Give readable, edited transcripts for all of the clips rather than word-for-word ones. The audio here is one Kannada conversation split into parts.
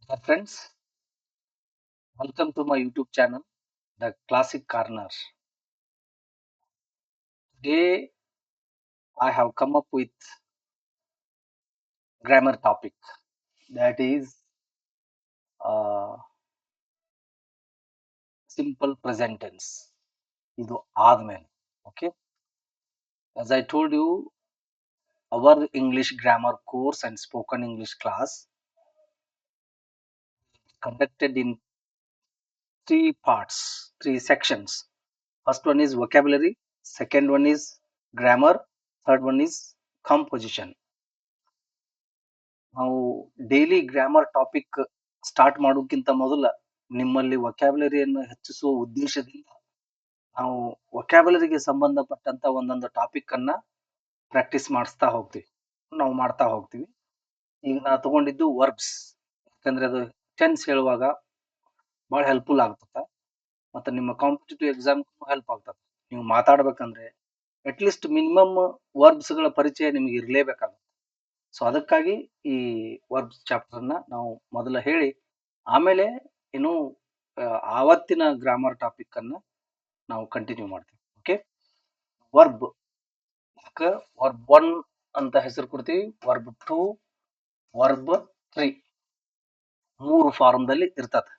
Dear friends, welcome to my YouTube channel, The Classic Corner. Today, I have come up with grammar topic that is uh, simple present tense. ಇದು ಆದ್ಮೇಲೆ, okay? As I told you, our English grammar course and spoken English class conducted in three parts, three sections. First one is vocabulary, second one is grammar, third one is composition. ನಾವು ಡೈಲಿ ಗ್ರಾಮರ್ ಟಾಪಿಕ್ ಸ್ಟಾರ್ಟ್ ಮಾಡೋಕ್ಕಿಂತ ಮೊದಲ ನಿಮ್ಮಲ್ಲಿ ವೊಕ್ಯಾಬ್ಯುಲರಿಯನ್ನು ಹೆಚ್ಚಿಸುವ ಉದ್ದೇಶದಿಂದ ನಾವು ವೊಕ್ಯಾಬ್ಯುಲರಿಗೆ ಸಂಬಂಧಪಟ್ಟಂತ ಒಂದೊಂದು ಟಾಪಿಕ್ ಅನ್ನ ಪ್ರಾಕ್ಟೀಸ್ ಮಾಡಿಸ್ತಾ ಹೋಗ್ತೀವಿ, ನಾವು ಮಾಡ್ತಾ ಹೋಗ್ತೀವಿ. ಈಗ ನಾ ತಗೊಂಡಿದ್ದು ವರ್ಬ್ಸ್, ಯಾಕಂದ್ರೆ ಅದು ಟೆನ್ಸ್ ಹೇಳುವಾಗ ಬಹಳ ಹೆಲ್ಪ್ಫುಲ್ ಆಗ್ತದ, ಮತ್ತೆ ನಿಮ್ಮ ಕಾಂಪಿಟೇಟಿವ್ ಎಕ್ಸಾಮ್ ಹೆಲ್ಪ್ ಆಗ್ತದೆ. ನೀವು ಮಾತಾಡ್ಬೇಕಂದ್ರೆ ಅಟ್ ಲೀಸ್ಟ್ ಮಿನಿಮಮ್ ವರ್ಬ್ಸ್ ಗಳ ಪರಿಚಯ ನಿಮಗೆ ಇರಲೇಬೇಕಾಗುತ್ತೆ. ಸೊ ಅದಕ್ಕಾಗಿ ಈ ವರ್ಬ್ಸ್ ಚಾಪ್ಟರ್ ಅನ್ನ ನಾವು ಮೊದಲ ಹೇಳಿ ಆಮೇಲೆ ಇನ್ನು ಆವತ್ತಿನ ಗ್ರಾಮರ್ ಟಾಪಿಕ್ ಅನ್ನ ನಾವು ಕಂಟಿನ್ಯೂ ಮಾಡ್ತೀವಿ. ಓಕೆ, ವರ್ಬ್ ವರ್ಬ್ 1 ಅಂತ ಹೆಸರು ಕೊಡ್ತೀವಿ, ವರ್ಬ್ 2, ವರ್ಬ್ 3 ಮೂರು ಫಾರ್ಮ್ ದಲ್ಲಿ ಇರ್ತದೆ.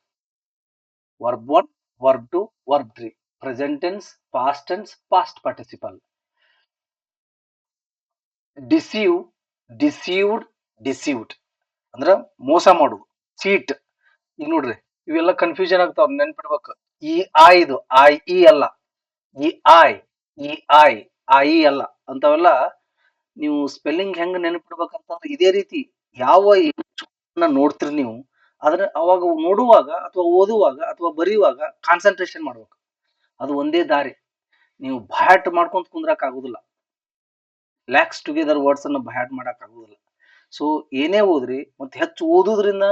Verb 1, verb 2, verb 3. Present tense, past tense, past participle. Deceive, deceived, deceived ಅಂದ್ರ ಮೋಸ ಮಾಡುದು. ಚೀಟ್, ಈಗ ನೋಡ್ರಿ ಇವೆಲ್ಲ ಕನ್ಫ್ಯೂಷನ್ ಆಗ್ತಾವ, ನೆನ್ಪಿಡ್ಬೇಕು. ಈ ಆ ಇದು ಐ ಇ ಅಲ್ಲ, ಈ ಐ ಈ ಐ ಐ ಅಲ್ಲ ಅಂತವೆಲ್ಲ ನೀವು ಸ್ಪೆಲ್ಲಿಂಗ್ ಹೆಂಗ್ ನೆನಪಿಡ್ಬೇಕಂತಂದ್ರೆ ಇದೇ ರೀತಿ ಯಾವ ನೋಡ್ತೀರಿ ನೀವು ಅದನ್ನ ಅವಾಗ ನೋಡುವಾಗ ಅಥವಾ ಓದುವಾಗ ಅಥವಾ ಬರೆಯುವಾಗ ಕಾನ್ಸಂಟ್ರೇಷನ್ ಮಾಡ್ಬೇಕು. ಅದು ಒಂದೇ ದಾರಿ. ನೀವು ಭಯಾಟ್ ಮಾಡ್ಕೊಂತ ಕುಂದ್ರಕ್ ಆಗುದಿಲ್ಲ, ಲ್ಯಾಕ್ಸ್ ಟುಗೆದರ್ ವರ್ಡ್ಸ್ ಅನ್ನ ಭಯಾಟ್ ಮಾಡಕ್ ಆಗುದಿಲ್ಲ. ಸೊ ಏನೇ ಓದ್ರಿ ಮತ್ತೆ ಹೆಚ್ಚು ಓದುದ್ರಿಂದ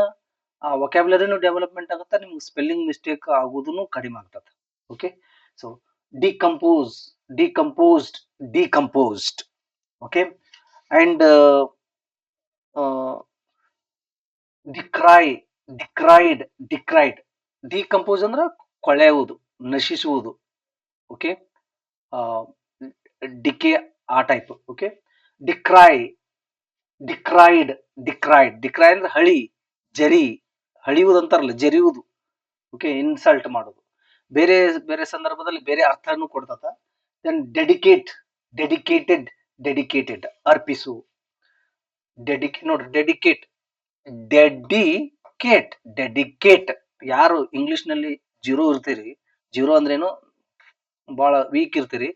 ಆ ವೊಕ್ಯಾಬ್ಯುಲರಿನೂ ಡೆವಲಪ್ಮೆಂಟ್ ಆಗುತ್ತೆ, ನಿಮ್ಗೆ ಸ್ಪೆಲ್ಲಿಂಗ್ ಮಿಸ್ಟೇಕ್ ಆಗೋದನ್ನು ಕಡಿಮೆ ಆಗ್ತದೆ. Okay, so decompose, decomposed, decomposed. Okay, and decry, decried, decried. Decompose ಅಂದ್ರೆ ಕೊಳೆಯುವುದು, ನಶಿಸುವುದು. ಓಕೆ, ಡಿಕೆ ಆ type. Okay, decry, decried, decried. Decry ಅಂದ್ರೆ ಹಳಿ, ಜರಿ, ಹಳಿಯುವುದು ಅಂತಾರಲ್ಲ, ಜರಿಯುವುದು. ಓಕೆ, ಇನ್ಸಲ್ಟ್ ಮಾಡೋದು. ಬೇರೆ ಬೇರೆ ಸಂದರ್ಭದಲ್ಲಿ ಬೇರೆ ಅರ್ಥನೂ ಕೊಡ್ತದ. ದೆನ್ ಡೆಡಿಕೇಟ್, ಡೆಡಿಕೇಟೆಡ್, ಡೆಡಿಕೇಟೆಡ್ ಅರ್ಪಿಸು. ನೋಡ್ರಿ, ಡೆಡಿಕೇಟ್, ಡೆಡಿಕೇಟ್, ಡೆಡಿಕೇಟ್. ಯಾರು ಇಂಗ್ಲಿಷ್ ನಲ್ಲಿ ಜೀರೋ ಇರ್ತೀರಿ, ಜೀರೋ ಅಂದ್ರೇನು ಬಹಳ ವೀಕ್ ಇರ್ತೀರಿ,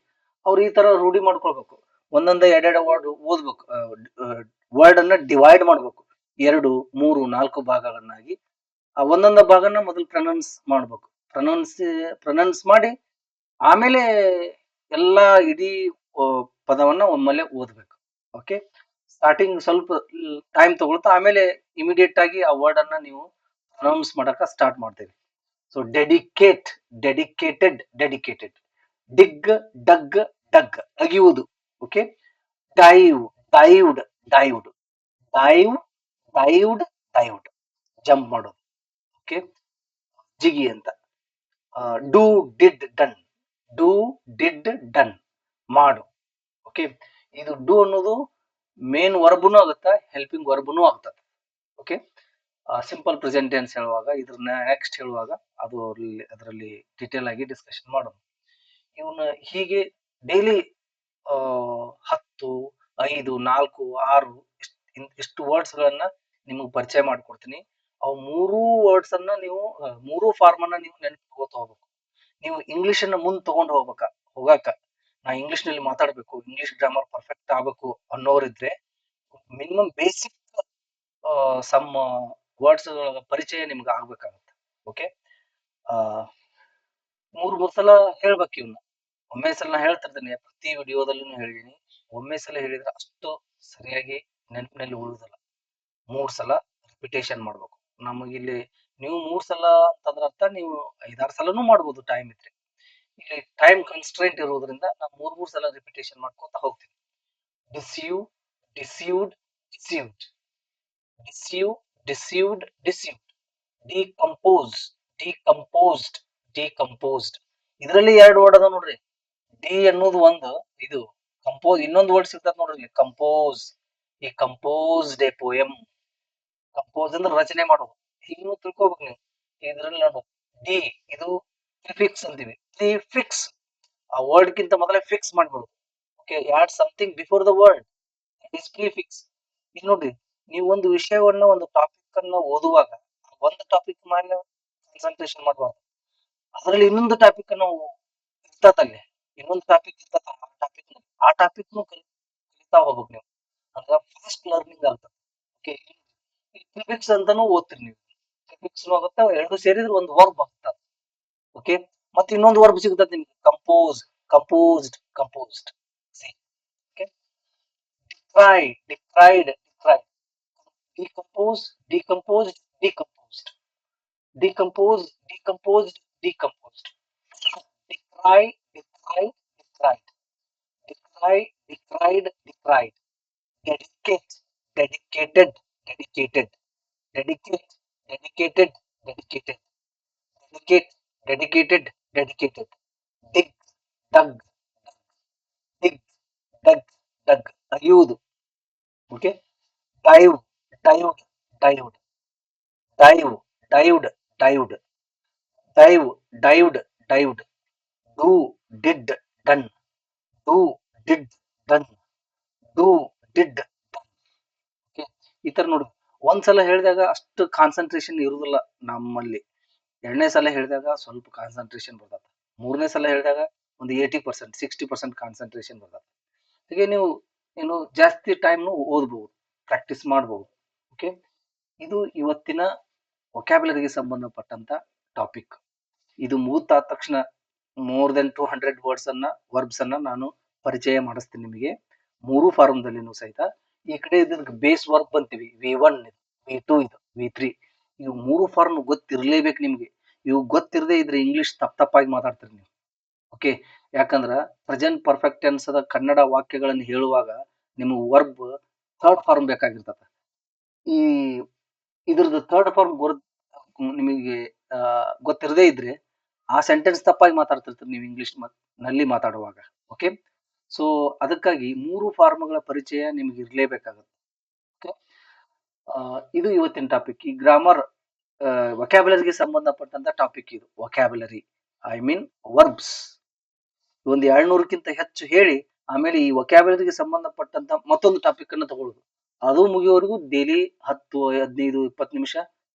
ಅವ್ರು ಈ ತರ ರೂಢಿ ಮಾಡ್ಕೊಳ್ಬೇಕು. ಒಂದೊಂದ ಎರಡೆರಡು ವರ್ಡ್ ಓದ್ಬೇಕು, ವರ್ಡ್ ಅನ್ನ ಡಿವೈಡ್ ಮಾಡ್ಬೇಕು, 2, 3, 4 ಭಾಗಗಳನ್ನಾಗಿ. ಆ ಒಂದೊಂದ ಭಾಗನ ಮೊದಲು ಪ್ರನೌನ್ಸ್ ಮಾಡ್ಬೇಕು, ಪ್ರನೌನ್ಸ್ ಮಾಡಿ ಆಮೇಲೆ ಎಲ್ಲಾ ಇಡೀ ಪದವನ್ನ ಒಮ್ಮೆಲೆ ಓದ್ಬೇಕು. ಓಕೆ, ಸ್ಟಾರ್ಟಿಂಗ್ ಸ್ವಲ್ಪ ಟೈಮ್ ತಗೊಳ್ತಾ ಆಮೇಲೆ ಇಮಿಡಿಯೇಟ್ ಆಗಿ ಆ ವರ್ಡ್ ಅನ್ನ ನೀವು ಪ್ರನೌನ್ಸ್ ಮಾಡಕ ಸ್ಟಾರ್ಟ್ ಮಾಡ್ತೀವಿ. So dedicate, dedicated, dedicated. Dig, dug, dug ಅಗಿಯುವುದು. Okay, dive, dived, dived. Dive, dived, dived jump ಮಾಡೋದು. ಓಕೆ, ಜಿಗಿ ಅಂತ. Do, did, done. Do, did, done ಮಾಡು. ಓಕೆ, ಇದು ಡೂ ಅನ್ನೋದು ಮೇನ್ ವರ್ಬ್ನು ಆಗುತ್ತಾ, ಹೆಲ್ಪಿಂಗ್ ವರ್ಬ್ನು ಆಗ್ತದೆ. ಓಕೆ, ಸಿಂಪಲ್ ಪ್ರೆಸೆಂಟ್ ಟೆನ್ಸ್ ಹೇಳುವಾಗ ಇದ್ರನ್ನ ನೆಕ್ಸ್ಟ್ ಹೇಳುವಾಗ ಅದು ಅದರಲ್ಲಿ ಡಿಟೇಲ್ ಆಗಿ ಡಿಸ್ಕಷನ್ ಮಾಡೋಣ. ಇವನ್ನ ಹೀಗೆ ಡೈಲಿ 10, 5, 4, 6 ಇಷ್ಟು ವರ್ಡ್ಸ್ ಗಳನ್ನ ನಿಮಗೆ ಪರಿಚಯ ಮಾಡ್ಕೊಡ್ತೀನಿ. ಅವು ಮೂರೂ ವರ್ಡ್ಸ್ ಅನ್ನ ನೀವು ಮೂರೂ ಫಾರ್ಮ್ ಅನ್ನ ನೀವು ನೆನಪಿಟ್ಕೋತ ಹೋಗ್ಬೇಕು. ನೀವು ಇಂಗ್ಲಿಷ್ ಅನ್ನ ಮುಂದ್ ತಗೊಂಡ್ ಹೋಗಾಕ ನಾ ಇಂಗ್ಲಿಷ್ ನಲ್ಲಿ ಮಾತಾಡ್ಬೇಕು, ಇಂಗ್ಲಿಷ್ ಗ್ರಾಮರ್ ಪರ್ಫೆಕ್ಟ್ ಆಗ್ಬೇಕು ಅನ್ನೋರಿದ್ರೆ ಮಿನಿಮಮ್ ಬೇಸಿಕ್ ಸಮ್ ವರ್ಡ್ಸ್ ಪರಿಚಯ ನಿಮ್ಗೆ ಆಗ್ಬೇಕಾಗತ್ತೆ. ಓಕೆ, ಮೂರ್ ಸಲ ಹೇಳ್ಬೇಕು ಇವನ್ನ. ಒಮ್ಮೆ ಸಲ ನಾ ಹೇಳ್ತಿರ್ತೀನಿ, ಪ್ರತಿ ವಿಡಿಯೋದಲ್ಲೂ ಹೇಳಿದೀನಿ, ಒಮ್ಮೆ ಸಲ ಹೇಳಿದ್ರೆ ಅಷ್ಟು ಸರಿಯಾಗಿ ನೆನಪಿನಲ್ಲಿ ಉಳಿಯೋದಿಲ್ಲ. 3 ಸಲ ರಿಪಿಟೇಷನ್ ಮಾಡ್ಬೇಕು. ನಮಗಿಲ್ಲಿ ನೀವು 3 ಸಲ ಅಂತಂದ್ರ ಅರ್ಥ ನೀವು 5-6 ಸಲನೂ ಮಾಡ್ಬೋದು ಟೈಮ್ ಇದ್ರೆ. ಇಲ್ಲಿ ಟೈಮ್ ಕನ್ಸ್ಟ್ರೆಂಟ್ ಇರೋದ್ರಿಂದ ನಾನು 3 ಸಲ ರಿಪಿಟೇಷನ್ ಮಾಡ್ಕೊತ ಹೋಗ್ತೀನಿ. Deceive, deceived, deceived. Deceive, deceived, deceived. Decompose, decomposed, decomposed. ಇದರಲ್ಲಿ ಎರಡು ವರ್ಡ್ ಅದ ನೋಡ್ರಿ. ಡಿ ಅನ್ನೋದು ಒಂದು, ಇದು ಕಂಪೋಸ್ ಇನ್ನೊಂದು ವರ್ಡ್ ಸಿಗ್ತದ ನೋಡ್ರಿ, ಕಂಪೋಸ್. ಈ ಕಂಪೋಸ್ಡ್ ಎ ಪೋಯಮ್. ಕಂಪೋಸ್ ಅಂದ್ರೆ ರಚನೆ ಮಾಡೋದು. ಹಿಂಗೂ ತಿಳ್ಕೊಬೇಕು ನೀವು. ಇದ್ರಲ್ಲಿ ನೋಡು, ಡಿ ಇದು ಪ್ರಿಫಿಕ್ಸ್ ಅಂತೀವಿ. ಪ್ರಿಫಿಕ್ಸ್ ಆ ವರ್ಡ್ ಗಿಂತ ಮೊದಲೇ ಫಿಕ್ಸ್ ಮಾಡ್ಬಿಡುದು. Okay, add something before the word, is prefix. ಈಗ ನೋಡ್ರಿ, ನೀವು ಒಂದು ವಿಷಯವನ್ನ, ಒಂದು ಟಾಪಿಕ್ ಅನ್ನ ಓದುವಾಗ ಒಂದು ಟಾಪಿಕ್ ಮೇಲೆ ಕಾನ್ಸಂಟ್ರೇಷನ್ ಮಾಡಬಾರ್ದು. ಅದರಲ್ಲಿ ಇನ್ನೊಂದು ಟಾಪಿಕ್ ಅನ್ನು ಇರ್ತದಲ್ಲಿ, ಇನ್ನೊಂದು ಟಾಪಿಕ್ ಇರ್ತದ, ಆ ಟಾಪಿಕ್ ಕಲಿತಾ ಹೋಗ್ಬೇಕು ನೀವು. ಅಂದ್ರೆ ಫಾಸ್ಟ್ ಲರ್ನಿಂಗ್ ಆಗ್ತದೆ. ಓಕೆ, ಪ್ರಿಫಿಕ್ಸ್ ಅಂತಾನು ಓದ್ತೀರಿ ನೀವು. ಪ್ರಿಫಿಕ್ಸ್ ಆಗುತ್ತೆ, ಎರಡು ಸೇರಿದ್ರೆ ಒಂದು ವರ್ಬ್ ಆಗ್ತದೆ. ಓಕೆ, ಮತ್ತೆ ಇನ್ನೊಂದು ವರ್ಬ್ ಸಿಗ್ತದೆ ನಿಮ್ಗೆ, compose, composed, composed. See, okay, decried, decried, decried. Decompose, decomposed, decomposed. Decompose, decomposed, decomposed. Decry, decried, decried. Decry, decried, decried. Dedicate, dedicated, dedicated. Dedicate, dedicated, dedicated. Dedicate, dedicated, dedicated. Dig, dug, dig, dug, dug. ಅಗೆಯುವುದು. Okay, dive, dived, dived. Dive, dived, dived. Dive, dived, dived. Do, did, done. Do, did, done. Do, did, done. Okay. ಈ ತರ ನೋಡಿ, ಒಂದ್ಸಲ ಹೇಳಿದಾಗ ಅಷ್ಟು ಕಾನ್ಸಂಟ್ರೇಷನ್ ಇರುವುದಿಲ್ಲ ನಮ್ಮಲ್ಲಿ. ಎರಡನೇ ಸಲ ಹೇಳಿದಾಗ ಸ್ವಲ್ಪ ಕಾನ್ಸಂಟ್ರೇಷನ್ ಬರ್ತದೆ. ಮೂರನೇ ಸಲ ಹೇಳಿದಾಗ ಒಂದು 80%, 60% ಕಾನ್ಸಂಟ್ರೇಷನ್ ಬರ್ತದೆ. ಹಾಗೆ ನೀವು ಏನು ಜಾಸ್ತಿ ಟೈಮ್ ಓದ್ಬಹುದು, ಪ್ರಾಕ್ಟೀಸ್ ಮಾಡಬಹುದು. ಓಕೆ, ಇದು ಇವತ್ತಿನ ವೊಕ್ಯಾಬ್ಯುಲರಿಗೆ ಸಂಬಂಧಪಟ್ಟಂತ ಟಾಪಿಕ್. ಇದು ಮುಗಿದ ತಕ್ಷಣ ಮೋರ್ ದೆನ್ 200 ವರ್ಡ್ಸ್ ಅನ್ನ, ವರ್ಬ್ಸ್ ಅನ್ನ ನಾನು ಪರಿಚಯ ಮಾಡಿಸ್ತೀನಿ ನಿಮಗೆ, ಮೂರು ಫಾರ್ಮ್ ದಲ್ಲಿನೂ ಸಹಿತ. ಈ ಕಡೆ ಇದಕ್ಕೆ ಬೇಸ್ ವರ್ಬ್ ಅಂತೀವಿ, V1, V2, ಇದು V3. ಇವು ಮೂರು ಫಾರ್ಮ್ ಗೊತ್ತಿರ್ಲೇಬೇಕು ನಿಮ್ಗೆ. ಇವು ಗೊತ್ತಿರದೆ ಇದ್ರೆ ಇಂಗ್ಲಿಷ್ ತಪ್ಪಾಗಿ ಮಾತಾಡ್ತೀರಿ ನೀವು. ಓಕೆ, ಯಾಕಂದ್ರ ಪ್ರೆಸೆಂಟ್ ಪರ್ಫೆಕ್ಟ್ ಟೆನ್ಸ್ ಅದ ಕನ್ನಡ ವಾಕ್ಯಗಳನ್ನು ಹೇಳುವಾಗ ನಿಮಗೆ ವರ್ಬ್ ಥರ್ಡ್ ಫಾರ್ಮ್ ಬೇಕಾಗಿರ್ತದೆ. ಈ ಇದ್ರದ್ದು ಥರ್ಡ್ ಫಾರ್ಮ್ ನಿಮಗೆ ಗೊತ್ತಿರದೇ ಇದ್ರೆ ಆ ಸೆಂಟೆನ್ಸ್ ತಪ್ಪಾಗಿ ಮಾತಾಡ್ತಿರ್ತೀರಿ ನೀವು ಇಂಗ್ಲಿಷ್ ನಲ್ಲಿ ಮಾತಾಡುವಾಗ. ಓಕೆ, ಸೊ ಅದಕ್ಕಾಗಿ ಮೂರು ಫಾರ್ಮ್ಗಳ ಪರಿಚಯ ನಿಮ್ಗೆ ಇರ್ಲೇಬೇಕಾಗುತ್ತೆ. ಓಕೆ, ಇದು ಇವತ್ತಿನ ಟಾಪಿಕ್. ಈ ಗ್ರಾಮರ್ ವೊಕ್ಯಾಬ್ಯುಲರಿಗೆ ಸಂಬಂಧಪಟ್ಟಂತ ಟಾಪಿಕ್ ಇದು. Vocabulary I mean verbs. ಒಂದು 200ಕ್ಕಿಂತ ಹೆಚ್ಚು ಹೇಳಿ ಆಮೇಲೆ ಈ ವೊಕ್ಯಾಬ್ಯುಲರಿಗೆ ಸಂಬಂಧಪಟ್ಟಂತ ಮತ್ತೊಂದು ಟಾಪಿಕ್ ಅನ್ನು ತಗೊಳ್ಳೋದು. ಅದು ಮುಗಿಯುವವರೆಗೂ ಡೈಲಿ 10, 15, 20 ನಿಮಿಷ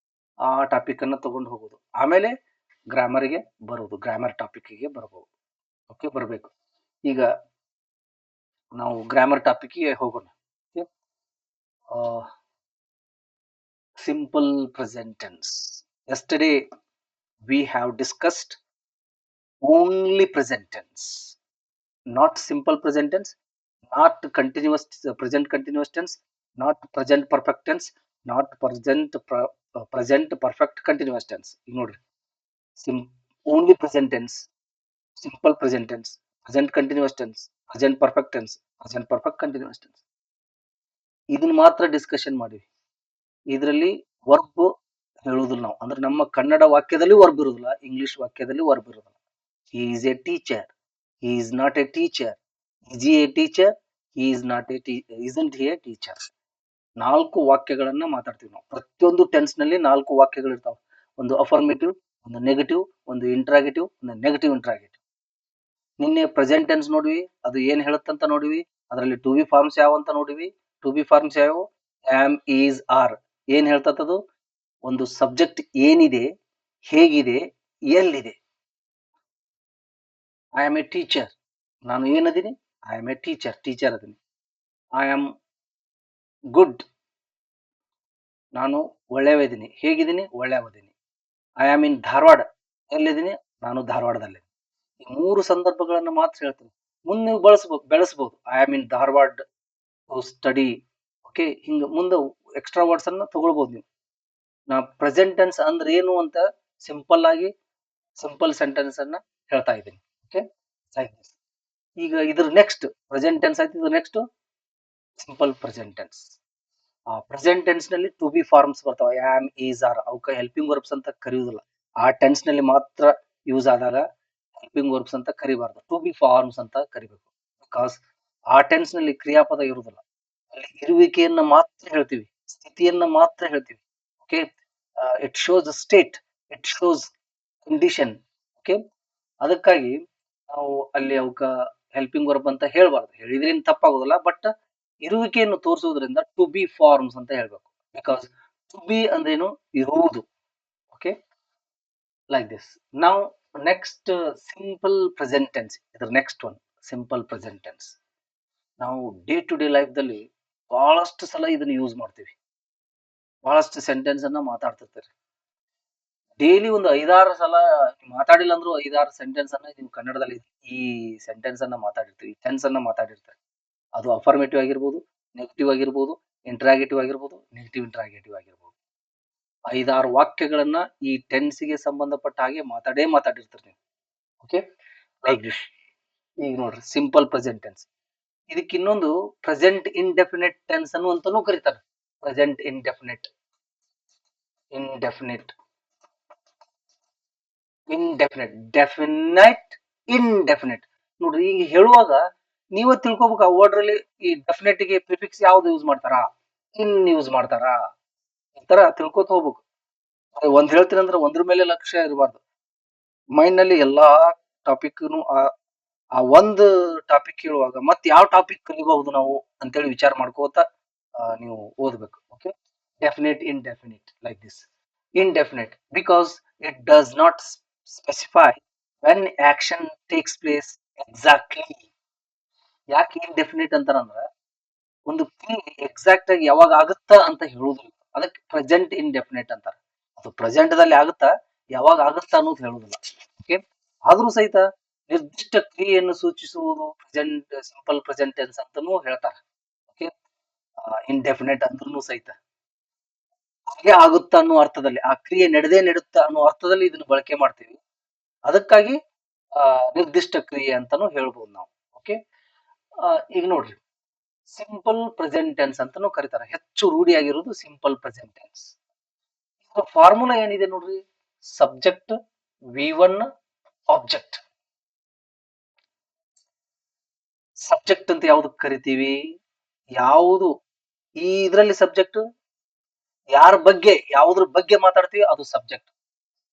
ಆ ಟಾಪಿಕ್ ಅನ್ನ ತಗೊಂಡು ಹೋಗೋದು. ಆಮೇಲೆ ಗ್ರಾಮರ್ಗೆ ಬರೋದು, ಗ್ರಾಮರ್ ಟಾಪಿಕ್ಗೆ ಬರಬಹುದು. ಓಕೆ, ಬರಬೇಕು. ಈಗ ನಾವು ಗ್ರಾಮರ್ ಟಾಪಿಕ್ಗೆ ಹೋಗೋಣ. Simple present tense. Yesterday we have discussed only present tense, not simple present tense, not continuous present continuous tense, not present perfect tense, not present perfect continuous tense. ಈಗ ನೋಡ್ರಿ, only present tense, simple present tense, present continuous tense, present perfect tense, present perfect continuous tense. ಇದನ್ನ ಮಾತ್ರ ಡಿಸ್ಕಷನ್ ಮಾಡಿವಿ. ಇದರಲ್ಲಿ ವರ್ಬ್ ಹೇಳುವುದಿಲ್ಲ ನಾವು. ಅಂದ್ರೆ ನಮ್ಮ ಕನ್ನಡ ವಾಕ್ಯದಲ್ಲಿ ವರ್ಬ್ ಇರುವುದಿಲ್ಲ, ಇಂಗ್ಲಿಷ್ ವಾಕ್ಯದಲ್ಲಿ ವರ್ಬ್ ಇರುವುದಿಲ್ಲ. He is a teacher, he is not a teacher. Is he a teacher? He is not a isn't he a teacher? 4 ವಾಕ್ಯಗಳನ್ನ ಮಾತಾಡ್ತೀವಿ ನಾವು. ಪ್ರತಿಯೊಂದು ಟೆನ್ಸ್ ನಲ್ಲಿ 4 ವಾಕ್ಯಗಳು ಇರ್ತಾವೆ. ಒಂದು ಅಫರ್ಮೇಟಿವ್, ಒಂದು ನೆಗೆಟಿವ್, ಒಂದು ಇಂಟ್ರಾಗೇಟಿವ್, ಒಂದು ನೆಗೆಟಿವ್ ಇಂಟ್ರಾಗೇಟಿವ್. ನಿನ್ನೆ ಪ್ರೆಸೆಂಟ್ ಟೆನ್ಸ್ ನೋಡಿವಿ, ಅದು ಏನ್ ಹೇಳುತ್ತಂತ ನೋಡಿವಿ. ಅದರಲ್ಲಿ ಟು ಬಿ ಫಾರ್ಮ್ಸ್ ಯಾವ ಅಂತ ನೋಡಿವಿ. ಟು ಬಿ ಫಾರ್ಮ್ಸ್ ಯಾವ? Am, is, are. ಏನ್ ಹೇಳ್ತದದು? ಒಂದು ಸಬ್ಜೆಕ್ಟ್ ಏನಿದೆ, ಹೇಗಿದೆ, ಎಲ್ಲಿದೆ. I am a teacher. ನಾನು ಏನದೀನಿ? I am a teacher, teacher ಅದೀನಿ. I am good. ನಾನು ಒಳ್ಳೆಯವಿದ್ದೀನಿ. ಹೇಗಿದ್ದೀನಿ? ಒಳ್ಳೆಯವದೀನಿ. I am in Dharwad. ಎಲ್ಲಿದ್ದೀನಿ? ನಾನು ಧಾರವಾಡದಲ್ಲಿ. ಈ 3 ಸಂದರ್ಭಗಳನ್ನು ಮಾತ್ರ ಹೇಳ್ತೀನಿ. ಮುಂದೆ ನೀವು ಬೆಳೆಸಬಹುದು. I am in Dharwad to study. Okay, ಹಿಂಗ ಮುಂದೆ ಎಕ್ಸ್ಟ್ರಾ ವರ್ಡ್ಸ್ ಅನ್ನ ತಗೊಳ್ಬಹುದು ನೀವು. ನಾ ಪ್ರೆಸೆಂಟ್ ಟೆನ್ಸ್ ಅಂದ್ರೆ ಏನು ಅಂತ ಸಿಂಪಲ್ ಆಗಿ ಸಿಂಪಲ್ ಸೆಂಟೆನ್ಸ್ ಅನ್ನ ಹೇಳ್ತಾ ಇದ್ದೀನಿ. ಓಕೆ, ಈಗ ಇದ್ರ ನೆಕ್ಸ್ಟ್ ಪ್ರೆಸೆಂಟ್ ಟೆನ್ಸ್ ಆಯ್ತು. ಇದು next simple present tense. Present tense ನಲ್ಲಿ ಟು ಬಿ ಫಾರ್ಮ್ಸ್ ಬರ್ತಾವ, ಆಮ್, ಈಸ್, ಆರ್, ಅವಕ್ಕ ಹೆಲ್ಪಿಂಗ್ ವರ್ಬ್ಸ್ ಅಂತ ಕರೆಯುವುದಿಲ್ಲ. ಆ ಟೆನ್ಸ್ ನಲ್ಲಿ ಮಾತ್ರ ಯೂಸ್ ಆದಾಗ ಹೆಲ್ಪಿಂಗ್ ವರ್ಬ್ಸ್ ಅಂತ ಕರಿಬಾರ್ದು, ಟು ಬಿ ಫಾರ್ಮ್ಸ್ ಅಂತ ಕರಿಬೇಕು. ಬಿಕಾಸ್ ಆ ಟೆನ್ಸ್ ನಲ್ಲಿ ಕ್ರಿಯಾಪದ ಇರುವುದಿಲ್ಲ, ಅಲ್ಲಿ ಇರುವಿಕೆಯನ್ನ ಮಾತ್ರ ಹೇಳ್ತೀವಿ, ಸ್ಥಿತಿಯನ್ನ ಮಾತ್ರ ಹೇಳ್ತೀವಿ. Okay, it shows state, it shows condition. Okay, ಅದಕ್ಕಾಗಿ ನಾವು ಅಲ್ಲಿ ಅವಕ್ಕ ಹೆಲ್ಪಿಂಗ್ ವರ್ಬ್ ಅಂತ ಹೇಳ್ಬಾರ್ದು. ಹೇಳಿದ್ರೇನು ತಪ್ಪಾಗೋದಿಲ್ಲ, ಬಟ್ ಇರುವಿಕೆಯನ್ನು ತೋರಿಸುವುದರಿಂದ ಟು ಬಿ ಫಾರ್ಮ್ಸ್ ಅಂತ ಹೇಳ್ಬೇಕು. ಬಿಕಾಸ್ ಟು ಬಿ ಅಂದ್ರೇನು, ಇರುವುದು. Okay, like this. ನಾವು ನೆಕ್ಸ್ಟ್ ಸಿಂಪಲ್ ಪ್ರೆಸೆಂಟ್ ಟೆನ್ಸ್, ಇದ್ರ next one simple present tense. ನಾವು ಡೇ ಟು ಡೇ ಲೈಫ್ ದಲ್ಲಿ ಬಹಳಷ್ಟು ಸಲ ಇದನ್ನ ಯೂಸ್ ಮಾಡ್ತೀವಿ, ಬಹಳಷ್ಟು ಸೆಂಟೆನ್ಸ್ ಅನ್ನ ಮಾತಾಡ್ತಿರ್ತೀರಿ. ಡೈಲಿ ಒಂದು 5-6 ಸಲ ಮಾತಾಡಿಲ್ಲ ಅಂದ್ರೂ 5-6 ಸೆಂಟೆನ್ಸ್ ಅನ್ನ ನೀವು ಕನ್ನಡದಲ್ಲಿ ಈ ಸೆಂಟೆನ್ಸ್ ಅನ್ನ ಮಾತಾಡಿರ್ತೀವಿ, ಟೆನ್ಸ್ ಅನ್ನ ಮಾತಾಡಿರ್ತೀರಿ. ಅದು ಅಫರ್ಮೇಟಿವ್ ಆಗಿರ್ಬೋದು, ನೆಗೆಟಿವ್ ಆಗಿರ್ಬೋದು, ಇಂಟ್ರಾಗೇಟಿವ್ ಆಗಿರ್ಬೋದು, ನೆಗೆಟಿವ್ ಇಂಟ್ರಾಗೇಟಿವ್ ಆಗಿರ್ಬೋದು. 5-6 ವಾಕ್ಯಗಳನ್ನ ಈ ಟೆನ್ಸ್ಗೆ ಸಂಬಂಧಪಟ್ಟ ಹಾಗೆ ಮಾತಾಡಿರ್ತೀರಿ ನೀವು. Okay, like this. ಈಗ ನೋಡ್ರಿ ಸಿಂಪಲ್ ಪ್ರೆಸೆಂಟ್ ಟೆನ್ಸ್. ಇದಕ್ಕೆ ಇನ್ನೊಂದು ಪ್ರೆಸೆಂಟ್ ಇಂಡೆಫಿನೆಟ್ ಟೆನ್ಸ್ ಅನ್ನು ಅಂತಾನೂ ಕರೀತಾರೆ. Present indefinite, indefinite, indefinite, definite, indefinite. ನೋಡ್ರಿ, ಈಗ ಹೇಳುವಾಗ ನೀವ ತಿಳ್ಕೊಬೇಕು, ಆ ವರ್ಡ್ ಅಲ್ಲಿ ಈ ಡೆಫಿನೆಟ್ ಗೆ ಪ್ರಿಫಿಕ್ಸ್ ಯಾವ್ದು ಯೂಸ್ ಮಾಡ್ತಾರಾ, ಇನ್ ಯೂಸ್ ಮಾಡ್ತಾರಾ, ಈ ತರ ತಿಳ್ಕೊತ ಹೋಗ್ಬೇಕು. ಒಂದ್ ಹೇಳ್ತೀನಿ ಅಂದ್ರೆ ಒಂದ್ರ ಮೇಲೆ ಲಕ್ಷ್ಯ ಇರಬಾರ್ದು. ಮೈಂಡ್ ನಲ್ಲಿ ಎಲ್ಲಾ ಟಾಪಿಕ್ ಆ ಒಂದು ಟಾಪಿಕ್ ಹೇಳುವಾಗ ಮತ್ತೆ ಯಾವ ಟಾಪಿಕ್ ಕಲಿಬಹುದು ನಾವು ಅಂತೇಳಿ ವಿಚಾರ ಮಾಡ್ಕೋತ ನೀವು ಓದ್ಬೇಕು. Okay, definite, indefinite, like this. Indefinite because it does not specify when action takes place exactly. ಯಾಕೆ indefinite ಅಂತಾರಂದ್ರ ಒಂದು ಕ್ರಿಯೆ ಎಕ್ಸಾಕ್ಟ್ ಆಗಿ ಯಾವಾಗ ಆಗುತ್ತಾ ಅಂತ ಹೇಳುದಿಲ್ಲ, ಅದಕ್ಕೆ ಪ್ರೆಸೆಂಟ್ ಇಂಡೆಫಿನೆಟ್ ಅಂತಾರ. ಅದು ಪ್ರೆಸೆಂಟ್ ದಲ್ಲಿ ಆಗುತ್ತಾ, ಯಾವಾಗ ಆಗುತ್ತಾ ಅನ್ನೋದು ಹೇಳುದಿಲ್ಲ. ಓಕೆ, ಆದ್ರೂ ಸಹಿತ ನಿರ್ದಿಷ್ಟ ಕ್ರಿಯೆಯನ್ನು ಸೂಚಿಸುವುದು ಪ್ರೆಸೆಂಟ್, ಸಿಂಪಲ್ ಪ್ರೆಸೆಂಟ್ ಟೆನ್ಸ್ ಅಂತಾನೂ ಹೇಳ್ತಾರೆ. ಓಕೆ, ಇಂಡೆಫಿನೆಟ್ ಅಂದ್ರೂ ಸಹಿತ ಹಾಗೆ ಆಗುತ್ತಾ ಅನ್ನೋ ಅರ್ಥದಲ್ಲಿ, ಆ ಕ್ರಿಯೆ ನಡೆಯುತ್ತಾ ಅನ್ನೋ ಅರ್ಥದಲ್ಲಿ ಇದನ್ನ ಬಳಕೆ ಮಾಡ್ತೀವಿ. ಅದಕ್ಕಾಗಿ ನಿರ್ದಿಷ್ಟ ಕ್ರಿಯೆ ಅಂತಾನು ಹೇಳ್ಬೋದು ನಾವು. ಓಕೆ, ಈಗ ನೋಡ್ರಿ ಸಿಂಪಲ್ ಪ್ರೆಸೆಂಟ್ ಟೆನ್ಸ್ ಅಂತಾನು ಕರೀತಾರೆ. ಹೆಚ್ಚು ರೂಢಿಯಾಗಿರೋದು ಸಿಂಪಲ್ ಪ್ರೆಸೆಂಟ್ ಟೆನ್ಸ್. ಇದರ ಫಾರ್ಮುಲಾ ಏನಿದೆ ನೋಡ್ರಿ, ಸಬ್ಜೆಕ್ಟ್ V1 ಆಬ್ಜೆಕ್ಟ್. ಸಬ್ಜೆಕ್ಟ್ ಅಂತ ಯಾವ್ದಕ್ ಕರಿತೀವಿ, ಯಾವುದು ಈ ಇದರಲ್ಲಿ ಸಬ್ಜೆಕ್ಟ್ ಯಾರ ಬಗ್ಗೆ, ಯಾವುದ್ರ ಬಗ್ಗೆ ಮಾತಾಡ್ತೀವಿ ಅದು subject.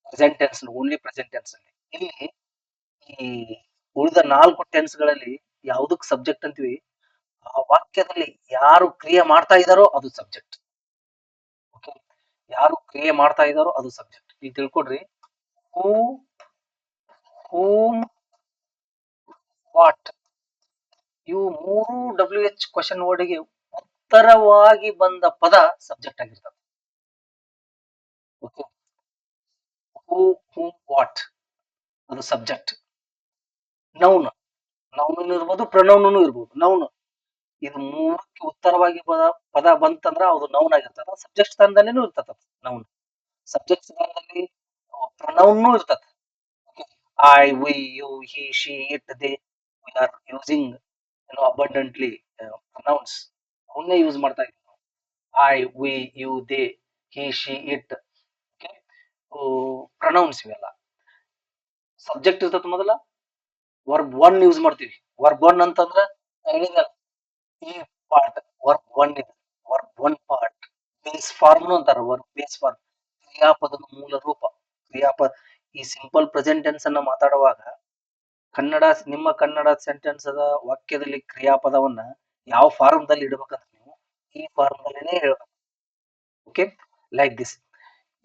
Present tense, only present tense ಅಲ್ಲಿ. ಇಲ್ಲಿ ಈ ಉಳಿದ 4 ಟೆನ್ಸ್ ಗಳಲ್ಲಿ ಯಾವುದಕ್ ಸಬ್ಜೆಕ್ಟ್ ಅಂತೀವಿ, ಆ ವಾಕ್ಯದಲ್ಲಿ ಯಾರು ಕ್ರಿಯೆ ಮಾಡ್ತಾ ಇದಾರೋ ಅದು ಸಬ್ಜೆಕ್ಟ್. ಓಕೆ, ಯಾರು ಕ್ರಿಯೆ ಮಾಡ್ತಾ ಇದಾರೋ ಅದು ಸಬ್ಜೆಕ್ಟ್. ಈಗ ತಿಳ್ಕೊಡ್ರಿ, ಹೂ, ಹೂಮ್, ವಾಟ್, ಇವು 3 WH ಕ್ವಶನ್ ವರ್ಡ್ಗೆ ಉತ್ತರವಾಗಿ ಬಂದ ಪದ ಸಬ್ಜೆಕ್ಟ್ ಆಗಿರ್ತದೆ. ಓಕೆ, ಹೂ, ಹೂಮ್, ವಾಟ್ ಅದು ಸಬ್ಜೆಕ್ಟ್. ನೌನ್, ನೌನ್ ಇರ್ಬೋದು, ಪ್ರನೌನ್ ಇರ್ಬೋದು. ನೌನ್ ಇದು 3ಕ್ಕೆ ಉತ್ತರವಾಗಿ ಪದ ಬಂತಂದ್ರ ಅದು ನೌನ್ ಆಗಿರ್ತದ. ಸಬ್ಜೆಕ್ಟ್ ಸ್ಥಾನದಲ್ಲಿನೂ ಇರ್ತದ ನೌನ್. ಸಬ್ಜೆಕ್ಟ್ ಸ್ಥಾನದಲ್ಲಿ ಪ್ರನೌನ್ ಇರ್ತದೆ. I, we, you, he, she, it, they. We are using abundantly pronouns. ಅವನ್ನೇ ಯೂಸ್ ಮಾಡ್ತಾ ಇದ್ದೀವಿ ನಾವು. I, we, you, they, he, she, it. Okay, pronouns ಇವೆಲ್ಲ. ಸಬ್ಜೆಕ್ಟ್ ಇರ್ತದ ಮೊದಲ, ವರ್ಬ್ ಒನ್ ಯೂಸ್ ಮಾಡ್ತೀವಿ. ವರ್ಬ್ ಒನ್ ಅಂತಂದ್ರ ಹೇಳಿದ್ನಲ್ಲ, ಈ ಪಾರ್ಟ್ ವರ್ಕ್ ಒನ್ ಇದೆ, verb one part. Base form ಅಂತಾರ, ವರ್ಕ್ ಬೇಸ್ ಫಾರ್ಮ್, ಕ್ರಿಯಾಪದದ ಮೂಲ ರೂಪ. ಕ್ರಿಯಾಪದ ಈ ಸಿಂಪಲ್ ಪ್ರೆಸೆಂಟ್ ಟೆನ್ಸ್ ಅನ್ನ ಮಾತಾಡುವಾಗ ಕನ್ನಡ, ನಿಮ್ಮ ಕನ್ನಡ ಸೆಂಟೆನ್ಸ್ ಅದ ವಾಕ್ಯದಲ್ಲಿ ಕ್ರಿಯಾಪದವನ್ನ ಯಾವ ಫಾರ್ಮ್ ದಲ್ಲಿ ಇಡಬೇಕಂತ ನೀವು ಈ ಫಾರ್ಮ್ ದಲ್ಲಿನೇ ಹೇಳ್ಬೇಕು. Okay, like this.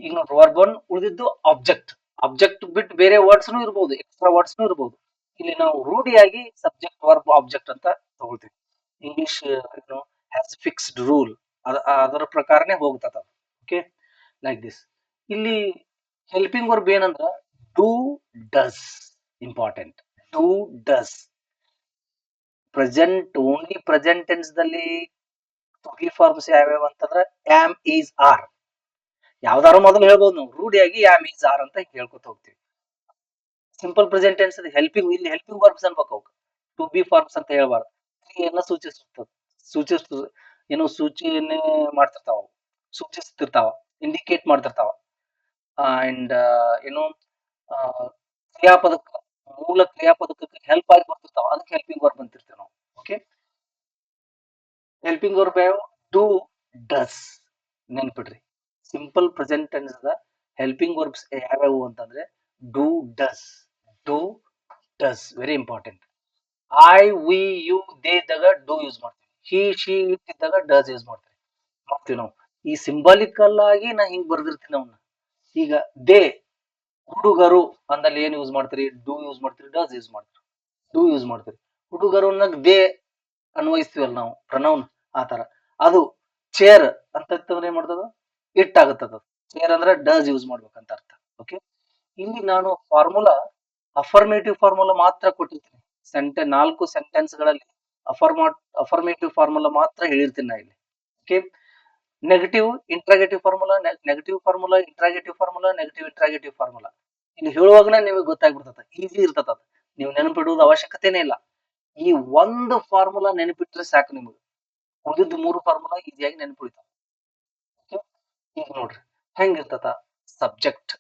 ಈಗ ನೋಡಿ, ವರ್ಬ್ ಒನ್ ಉಳಿದಿದ್ದು ಆಬ್ಜೆಕ್ಟ್. ಆಬ್ಜೆಕ್ಟ್ ಬಿಟ್ಟು ಬೇರೆ ವರ್ಡ್ಸ್ ಇರ್ಬೋದು, ಎಕ್ಸ್ಟ್ರಾ ವರ್ಡ್ಸ್ ಇರ್ಬೋದು. ಇಲ್ಲಿ ನಾವು ರೂಢಿಯಾಗಿ ಸಬ್ಜೆಕ್ಟ್, ವರ್ಬ್, ಆಬ್ಜೆಕ್ಟ್ ಅಂತ ತಗೊಳ್ತೀವಿ. ಇಂಗ್ಲಿಷ್ ಹ್ಯಾಸ್ ಫಿಕ್ಸ್ಡ್ ರೂಲ್, ಅದರ ಪ್ರಕಾರನೇ ಹೋಗ್ತದ. Okay, like this. ಇಲ್ಲಿ ಹೆಲ್ಪಿಂಗ್ ವರ್ಬ್ ಏನಂದ್ರ do, does. Important, do, does. Present, only present tense ದಲ್ಲಿ ಟು ಬಿ ಫಾರ್ಮ್ಸ್ ಯಾವ್ಯಾವ ಅಂತಂದ್ರ ಆಮ್, ಈಸ್, ಆರ್. ಯಾವ್ದಾರು ಮೊದಲು ಹೇಳ್ಬೋದು ನಾವು, ರೂಢಿಯಾಗಿ ಆಮ್, ಈಸ್, ಆರ್ ಅಂತ ಹೇಳ್ಕೊತ ಹೋಗ್ತೀವಿ. ಸಿಂಪಲ್ ಪ್ರೆಸೆಂಟ್ ಟೆನ್ಸ್ ಹೆಲ್ಪಿಂಗ್, ಇಲ್ಲಿ ಹೆಲ್ಪಿಂಗ್ ವರ್ಬ್ಸ್ ಅನ್ಬೇಕು. ಟು ಬಿ ಫಾರ್ಮ್ಸ್ ಅಂತ ಹೇಳ್ಬಾರ್ದು. ಕ್ರಿಯೆಯನ್ನ ಸೂಚಿಸುತ್ತದೆ. ಏನೋ ಸೂಚನೆ ಮಾಡ್ತಿರ್ತಾವ, ಸೂಚಿಸ್ತಿರ್ತಾವ, ಇಂಡಿಕೇಟ್ ಮಾಡ್ತಿರ್ತಾವ. ಅಂಡ್ ಏನು ಆ, ಕ್ರಿಯಾಪದಕ್ಕ, ಮೂಲ ಕ್ರಿಯಾಪದಕ್ಕೆ ಹೆಲ್ಪ್ ಆಗಿ ಬರ್ತಿರ್ತಾವ, ಅದಕ್ಕೆ ಹೆಲ್ಪಿಂಗ್ ವರ್ಬ್ ಅಂತಿರ್ತೀವಿ ನಾವು. ಓಕೆ, ಹೆಲ್ಪಿಂಗ್ ವರ್ಬ್ ಯಾವ ಡೂ, ಡಸ್, ನೆನ್ಪಿಡ್ರಿ. ಸಿಂಪಲ್ ಪ್ರೆಸೆಂಟ್ ಟೆನ್ಸ್ ದ ಹೆಲ್ಪಿಂಗ್ ವರ್ಬ್ಸ್ ಯಾವ್ಯಾವು ಅಂತಂದ್ರೆ do, does, do, does, very important. I, we, you, they ಇದ್ದಾಗ ಡೂ ಯೂಸ್ ಮಾಡ್ತೀವಿ. ಹಿ, ಶಿ, ಇಟ್ ಇದ್ದಾಗ ಡಸ್ ಯೂಸ್ ಮಾಡ್ತೀವಿ ನಾವು. ಈ ಸಿಂಬಾಲಿಕಲ್ ಆಗಿ ನಾ ಹಿಂಗ್ ಬರ್ದಿರ್ತೀನಿ ಅವನ್ನ. ಈಗ ದೇ, ಹುಡುಗರು ಅಂದಲ್ಲಿ ಏನ್ ಯೂಸ್ ಮಾಡ್ತೀರಿ? ಡೂ ಯೂಸ್ ಮಾಡ್ತೀರಿ, ಡಸ್ ಯೂಸ್ ಮಾಡ್ತೀರಿ, ಡೂ ಯೂಸ್ ಮಾಡ್ತೀರಿ. ಹುಡುಗರು ಅನ್ನಕ್ ದೇ ಅನ್ವಯಿಸ್ತೀವಲ್ಲ ನಾವು, ಪ್ರನೌನ್ ಆ ತರ. ಅದು ಚೇರ್ ಅಂತಂದ್ರೆ ಏನ್ ಮಾಡ್ತದ? ಇಟ್ ಆಗತ್ತದ. ಚೇರ್ ಅಂದ್ರೆ ಡಸ್ ಯೂಸ್ ಮಾಡ್ಬೇಕಂತ ಅರ್ಥ. ಓಕೆ, ಇಲ್ಲಿ ನಾನು ಫಾರ್ಮುಲಾ, ಅಫರ್ಮೇಟಿವ್ ಫಾರ್ಮುಲಾ ಮಾತ್ರ ಕೊಟ್ಟಿರ್ತೀನಿ. 4 ಸೆಂಟೆನ್ಸ್ ಗಳಲ್ಲಿ ಅಫರ್ಮೇಟಿವ್ ಫಾರ್ಮುಲಾ ಮಾತ್ರ ಹೇಳಿರ್ತೀನಿ ನಾ ಇಲ್ಲಿ. Okay, negative interrogative formula, negative formula, interrogative formula, negative interrogative formula. ಇಲ್ಲಿ ಹೇಳುವಾಗನೇ ನಿಮಗೆ ಗೊತ್ತಾಗ್ಬಿಡ್ತದ, ಈಸಿ ಇರ್ತದ. ನೀವು ನೆನಪಿಡುವುದು ಅವಶ್ಯಕತೆನೇ ಇಲ್ಲ. ಈ ಒಂದು ಫಾರ್ಮುಲಾ ನೆನಪಿಟ್ರೆ ಸಾಕು ನಿಮಗೆ, ಉಳಿದಿದ್ದು 3 ಫಾರ್ಮುಲಾ ಈಸಿಯಾಗಿ ನೆನಪಿಡ್ತಾವ. ಈಗ ನೋಡ್ರಿ ಹೆಂಗಿರ್ತದ. ಸಬ್ಜೆಕ್ಟ್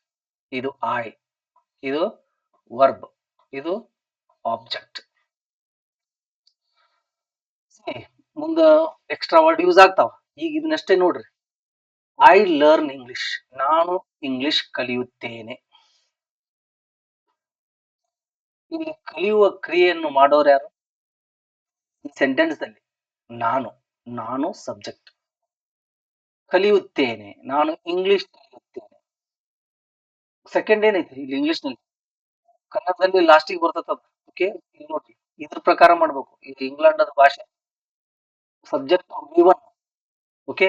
ಇದು ಐ, ಇದು ವರ್ಬ್, ಇದು ಆಬ್ಜೆಕ್ಟ್. ಮುಂದ ಎಕ್ಸ್ಟ್ರಾ ವರ್ಡ್ ಯೂಸ್ ಆಗ್ತಾವ. ಈಗ ಇದನ್ನಷ್ಟೇ ನೋಡ್ರಿ. ಐ ಲರ್ನ್ ಇಂಗ್ಲಿಷ್, ನಾನು ಇಂಗ್ಲಿಷ್ ಕಲಿಯುತ್ತೇನೆ. ಇಲ್ಲಿ ಕಲಿಯುವ ಕ್ರಿಯೆಯನ್ನು ಮಾಡೋರು ಯಾರು ಈ ಸೆಂಟೆನ್ಸ್ ಅಲ್ಲಿ? ನಾನು ಸಬ್ಜೆಕ್ಟ್. ಕಲಿಯುತ್ತೇನೆ, ನಾನು ಇಂಗ್ಲಿಷ್ ಕಲಿಯುತ್ತೇನೆ. ಸೆಕೆಂಡ್ ಏನೈತಿ ಇಲ್ಲಿ ಇಂಗ್ಲಿಷ್ ನಲ್ಲಿ? ಕನ್ನಡದಲ್ಲಿ ಲಾಸ್ಟಿಗೆ ಬರ್ತದ. ಓಕೆ, ಇಲ್ಲಿ ನೋಡ್ರಿ, ಇದ್ರ ಪ್ರಕಾರ ಮಾಡ್ಬೇಕು. ಈಗ ಇಂಗ್ಲೆಂಡ್ ಅದ ಭಾಷೆ, subject V1. Okay,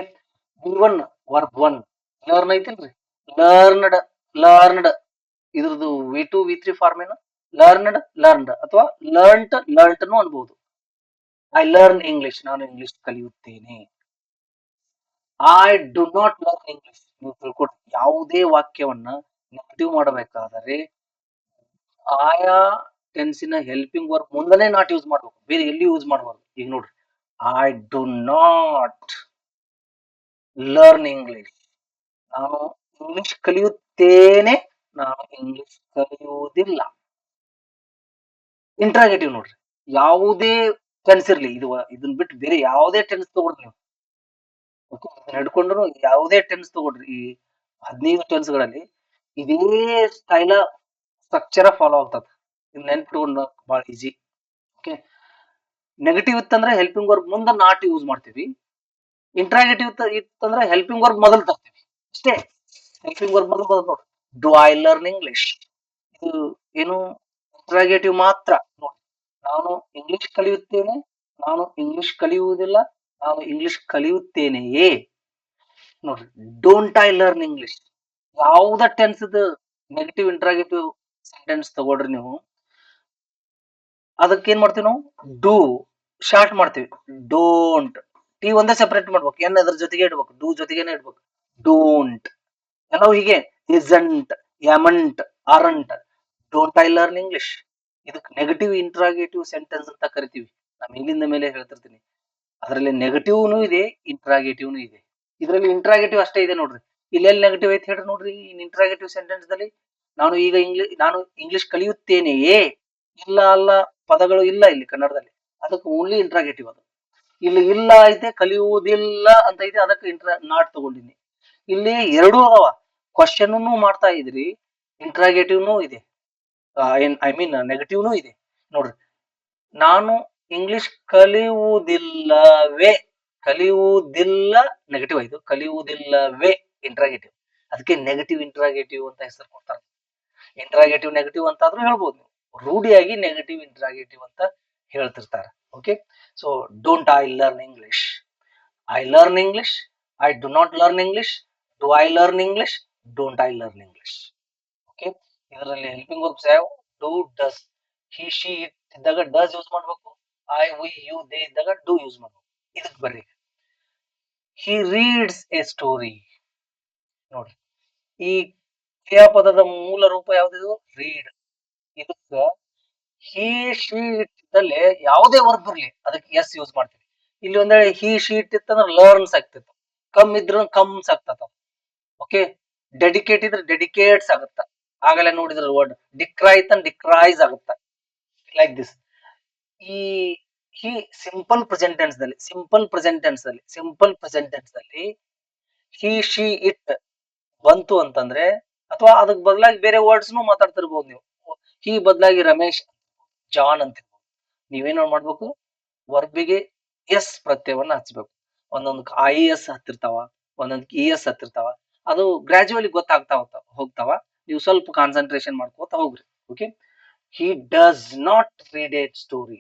V1 verb 1 learn ಐತಿಲ್ರಿ, ಲರ್ನ್ಡ್, ಲರ್ನ್ಡ್. ಇದ್ರದ್ದು V2 V3 ಫಾರ್ಮ್ ಏನು? ಲರ್ನ್ಡ್ ಅಥವಾ ಲರ್ನ್ಟ್ ಅನ್ಬಹುದು. ಐ ಲರ್ನ್ ಇಂಗ್ಲಿಷ್, ನಾನು ಇಂಗ್ಲಿಷ್ ಕಲಿಯುತ್ತೇನೆ. I do not learn English. ನೀವು ತಿಳ್ಕೊಡ್ರಿ, ಯಾವುದೇ ವಾಕ್ಯವನ್ನ ನೆಗೆಟಿವ್ ಮಾಡಬೇಕಾದರೆ ಆಯಾ ಟೆನ್ಸಿನ ಹೆಲ್ಪಿಂಗ್ ವರ್ಬ್ ಮುಂದನೆ ನಾಟ್ ಯೂಸ್ ಮಾಡ್ಬೇಕು, ಬೇರೆ ಎಲ್ಲಿ ಯೂಸ್ ಮಾಡಬಾರ್ದು. ಈಗ ನೋಡ್ರಿ, I do not learn English, ನಾನು ಇಂಗ್ಲಿಷ್ ಕಲಿಯುತ್ತೇನೆ, ನಾನು ಇಂಗ್ಲಿಷ್ ಕಲಿಯುವುದಿಲ್ಲ. ಇಂಟ್ರಾಗೇಟಿವ್ ನೋಡ್ರಿ, ಯಾವುದೇ ಟೆನ್ಸ್ ಇರ್ಲಿ, ಇದನ್ನ ಬಿಟ್ಟು ಬೇರೆ ಯಾವುದೇ ಟೆನ್ಸ್ ತಗೊಳ್ರಿ ನೀವು. ಓಕೆ, ನಡ್ಕೊಂಡ್ರು ಯಾವುದೇ ಟೆನ್ಸ್ ತಗೊಳ್ರಿ, ಈ 15 ಟೆನ್ಸ್ ಗಳಲ್ಲಿ ಇದೇ ಸ್ಟೈಲ ಸ್ಟ್ರಕ್ಚರ ಫಾಲೋ ಆಗ್ತದ. ಇದು ನೆನ್ಪಿಟ್ಕೊಂಡು ಬಹಳ ಈಜಿ. ಓಕೆ, ನೆಗೆಟಿವ್ ಇತ್ತಂದ್ರೆ ಹೆಲ್ಪಿಂಗ್ ವರ್ಬ್ ಮುಂದೆ ನಾಟ್ ಯೂಸ್ ಮಾಡ್ತೀವಿ. ಇಂಟ್ರಾಗೇಟಿವ್ ಇತ್ತಂದ್ರೆ ಹೆಲ್ಪಿಂಗ್ ವರ್ಬ್ ಮೊದಲು ತರ್ತೀವಿ ಅಷ್ಟೇ. ಹೆಲ್ಪಿಂಗ್ ವರ್ಬ್ ಮೊದಲು ನೋಡಿ. ಡು ಐ ಲರ್ನ್ ಇಂಗ್ಲಿಷ್, ಇದು ಏನು ಇಂಟ್ರಾಗೇಟಿವ್ ಮಾತ್ರ. ನೋಡಿ, ನಾನು ಇಂಗ್ಲಿಷ್ ಕಲಿಯುತ್ತೇನೆ, ನಾನು ಇಂಗ್ಲಿಷ್ ಕಲಿಯುವುದಿಲ್ಲ, ನಾನು ಇಂಗ್ಲಿಷ್ ಕಲಿಯುತ್ತೇನೆಯೇ. ನೋಡ್ರಿ, ಡೋಂಟ್ ಐ ಲರ್ನ್ ಇಂಗ್ಲಿಷ್, ಯಾವುದ ಟೆನ್ಸ್ ನೆಗೆಟಿವ್ ಇಂಟ್ರಾಗೇಟಿವ್ ಸೆಂಟೆನ್ಸ್ ತಗೊಳ್ರಿ ನೀವು, ಅದಕ್ಕೆ ಏನ್ ಮಾಡ್ತೀವಿ ನಾವು? ಡೂ ಶಾರ್ಟ್ ಮಾಡ್ತೀವಿ. ಡೋಂಟ್, ಟಿ ಒಂದೇ ಸೆಪರೇಟ್ ಮಾಡ್ಬೇಕು, ಎನ್ ಅದ್ರ ಜೊತೆಗೆ ಇಡ್ಬೇಕು, ಡೂ ಜೊತೆಗೇನೆ ಇಡ್ಬೇಕು. ಡೋಂಟ್ ಎಲ್ಲವೂ ಹೀಗೆ. Isn't, amn't, aren't. Don't I learn English, ಇದಕ್ಕೆ ನೆಗೆಟಿವ್ ಇಂಟ್ರಾಗೇಟಿವ್ ಸೆಂಟೆನ್ಸ್ ಅಂತ ಕರಿತೀವಿ. ನಾನು ಇಲ್ಲಿಂದ ಮೇಲೆ ಹೇಳ್ತಿರ್ತೀನಿ. ಅದರಲ್ಲಿ ನೆಗೆಟಿವ್ನು ಇದೆ, ಇಂಟ್ರಾಗೇಟಿವ್ನು ಇದೆ. ಇದರಲ್ಲಿ ಇಂಟ್ರಾಗೇಟಿವ್ ಅಷ್ಟೇ ಇದೆ ನೋಡ್ರಿ. ಇಲ್ಲೆಲ್ಲಿ ನೆಗೆಟಿವ್ ಐತೆ ಹೇಳ್ರಿ ನೋಡ್ರಿ. ಇಂಟ್ರಾಗೇಟಿವ್ ಸೆಂಟೆನ್ಸ್ ದಲ್ಲಿ ನಾನು ಇಂಗ್ಲಿಷ್ ಕಲಿಯುತ್ತೇನೆಯೇ, ಇಲ್ಲ ಅಲ್ಲ ಪದಗಳು ಇಲ್ಲ ಇಲ್ಲಿ ಕನ್ನಡದಲ್ಲಿ, ಅದಕ್ಕೆ ಓನ್ಲಿ ಇಂಟ್ರಾಗೇಟಿವ್. ಅದು ಇಲ್ಲಿ ಇಲ್ಲ ಐತೆ, ಕಲಿಯುವುದಿಲ್ಲ ಅಂತ ಐತೆ, ಅದಕ್ಕೆ ನಾಟ್ ತಗೊಂಡಿನಿ. ಇಲ್ಲಿ ಎರಡೂ ಅವ, ಕ್ವಶನ್ ಮಾಡ್ತಾ ಇದ್ರಿ, ಇಂಟ್ರಾಗೇಟಿವ್ನು ಇದೆ, ಐ ಮೀನ್ ನೆಗೆಟಿವ್ನು ಇದೆ. ನೋಡ್ರಿ, ನಾನು ಇಂಗ್ಲಿಷ್ ಕಲಿಯುವುದಿಲ್ಲವೇ, ಕಲಿಯುವುದಿಲ್ಲ ನೆಗೆಟಿವ್ ಆಯ್ತು, ಕಲಿಯುವುದಿಲ್ಲವೇ ಇಂಟ್ರಾಗೇಟಿವ್. ಅದಕ್ಕೆ ನೆಗೆಟಿವ್ ಇಂಟ್ರಾಗೇಟಿವ್ ಅಂತ ಹೆಸರು ಕೊಡ್ತಾರೆ. ಇಂಟ್ರಾಗೇಟಿವ್ ನೆಗೆಟಿವ್ ಅಂತಾದ್ರೂ ಹೇಳ್ಬೋದು, ರೂಢಿಯಾಗಿ ನೆಗೆಟಿವ್ ಇಂಟ್ರಾಗೇಟಿವ್ ಅಂತ ಹೇಳ್ತಿರ್ತಾರೆ. Okay, so don't I learn English, I learn English, I do not learn English, do I learn English, don't I learn English. Okay, ಇದರಲ್ಲಿ ಹೆಲ್ಪಿಂಗ್ ವರ್ಬ್ಸ್ ಯಾವ? Do, does. He, she, it ಇದ್ದಾಗ ಡಸ್ ಯೂಸ್ ಮಾಡ್ಬೇಕು. ಐ, ವಿ, ಯು, ದೇ ಇದ್ದಾಗ ಡೂ ಯೂಸ್ ಮಾಡ್ಬೇಕು. ಇದಕ್ ಬರ್ರಿ, ಹಿ ರೀಡ್ಸ್ ಎ ಸ್ಟೋರಿ. ನೋಡ್ರಿ, ಈ ಕ್ರಿಯಾಪದದ ಮೂಲ ರೂಪ ಯಾವ್ದು? ರೀಡ್. ಇದಕ್ಕ ಹಿ, ಶಿ, ಇಟ್ ಇದ್ದಲ್ಲೇ ಯಾವುದೇ ವರ್ಬ್ ಇರ್ಲಿ ಅದಕ್ಕೆ ಎಸ್ ಯೂಸ್ ಮಾಡ್ತೀವಿ. ಇಲ್ಲಿ ಒಂದ್ ವೇಳೆ ಹಿ ಶೀಟ್ ಇತ್ತಂದ್ರೆ ಲರ್ನ್ಸ್ ಆಗ್ತಿತ್ತು. ಕಮ್ ಇದ್ರ ಕಮ್ಸ್ ಆಗ್ತದ. ಓಕೆ, ಡೆಡಿಕೇಟ್ ಇದ್ರೆ ಡೆಡಿಕೇಟ್ಸ್ ಆಗುತ್ತ. ಆಗಲೇ ನೋಡಿದ್ರ ವರ್ಡ್ ಡಿಕ್ರೈ ಇತ್ತ ಡಿಕ್ರೈಸ್ ಆಗುತ್ತ. Like this. ಈ ಈ ಸಿಂಪಲ್ ಪ್ರೆಸೆಂಟ್ ಟೆನ್ಸ್ ದಲ್ಲಿ ಹಿ ಶಿ ಇಟ್ ಬಂತು ಅಂತಂದ್ರೆ, ಅಥವಾ ಅದಕ್ ಬದಲಾಗಿ ಬೇರೆ ವರ್ಡ್ಸ್ನು ಮಾತಾಡ್ತಿರ್ಬೋದು ನೀವು. ಹಿ ಬದಲಾಗಿ ರಮೇಶ್, ಜಾನ್ ಅಂತ ನೀವೇನ್ ಮಾಡ್ಬೇಕು, ವರ್ಬಿಗೆ ಎಸ್ ಪ್ರತ್ಯವನ್ನ ಹಚ್ಬೇಕು. ಒಂದೊಂದು ಐ ಎಸ್ ಹತ್ತಿರ್ತಾವ, ಒಂದೊಂದ್ ಇ ಎಸ್ ಹತ್ತಿರ್ತಾವ. ಅದು ಗ್ರಾಜುವಲಿ ಗೊತ್ತಾಗ್ತಾ ಹೋಗ್ತಾವ. ನೀವು ಸ್ವಲ್ಪ ಕಾನ್ಸಂಟ್ರೇಷನ್ ಮಾಡ್ಕೋತ ಹೋಗ್ರಿ. Okay, he does not read a story.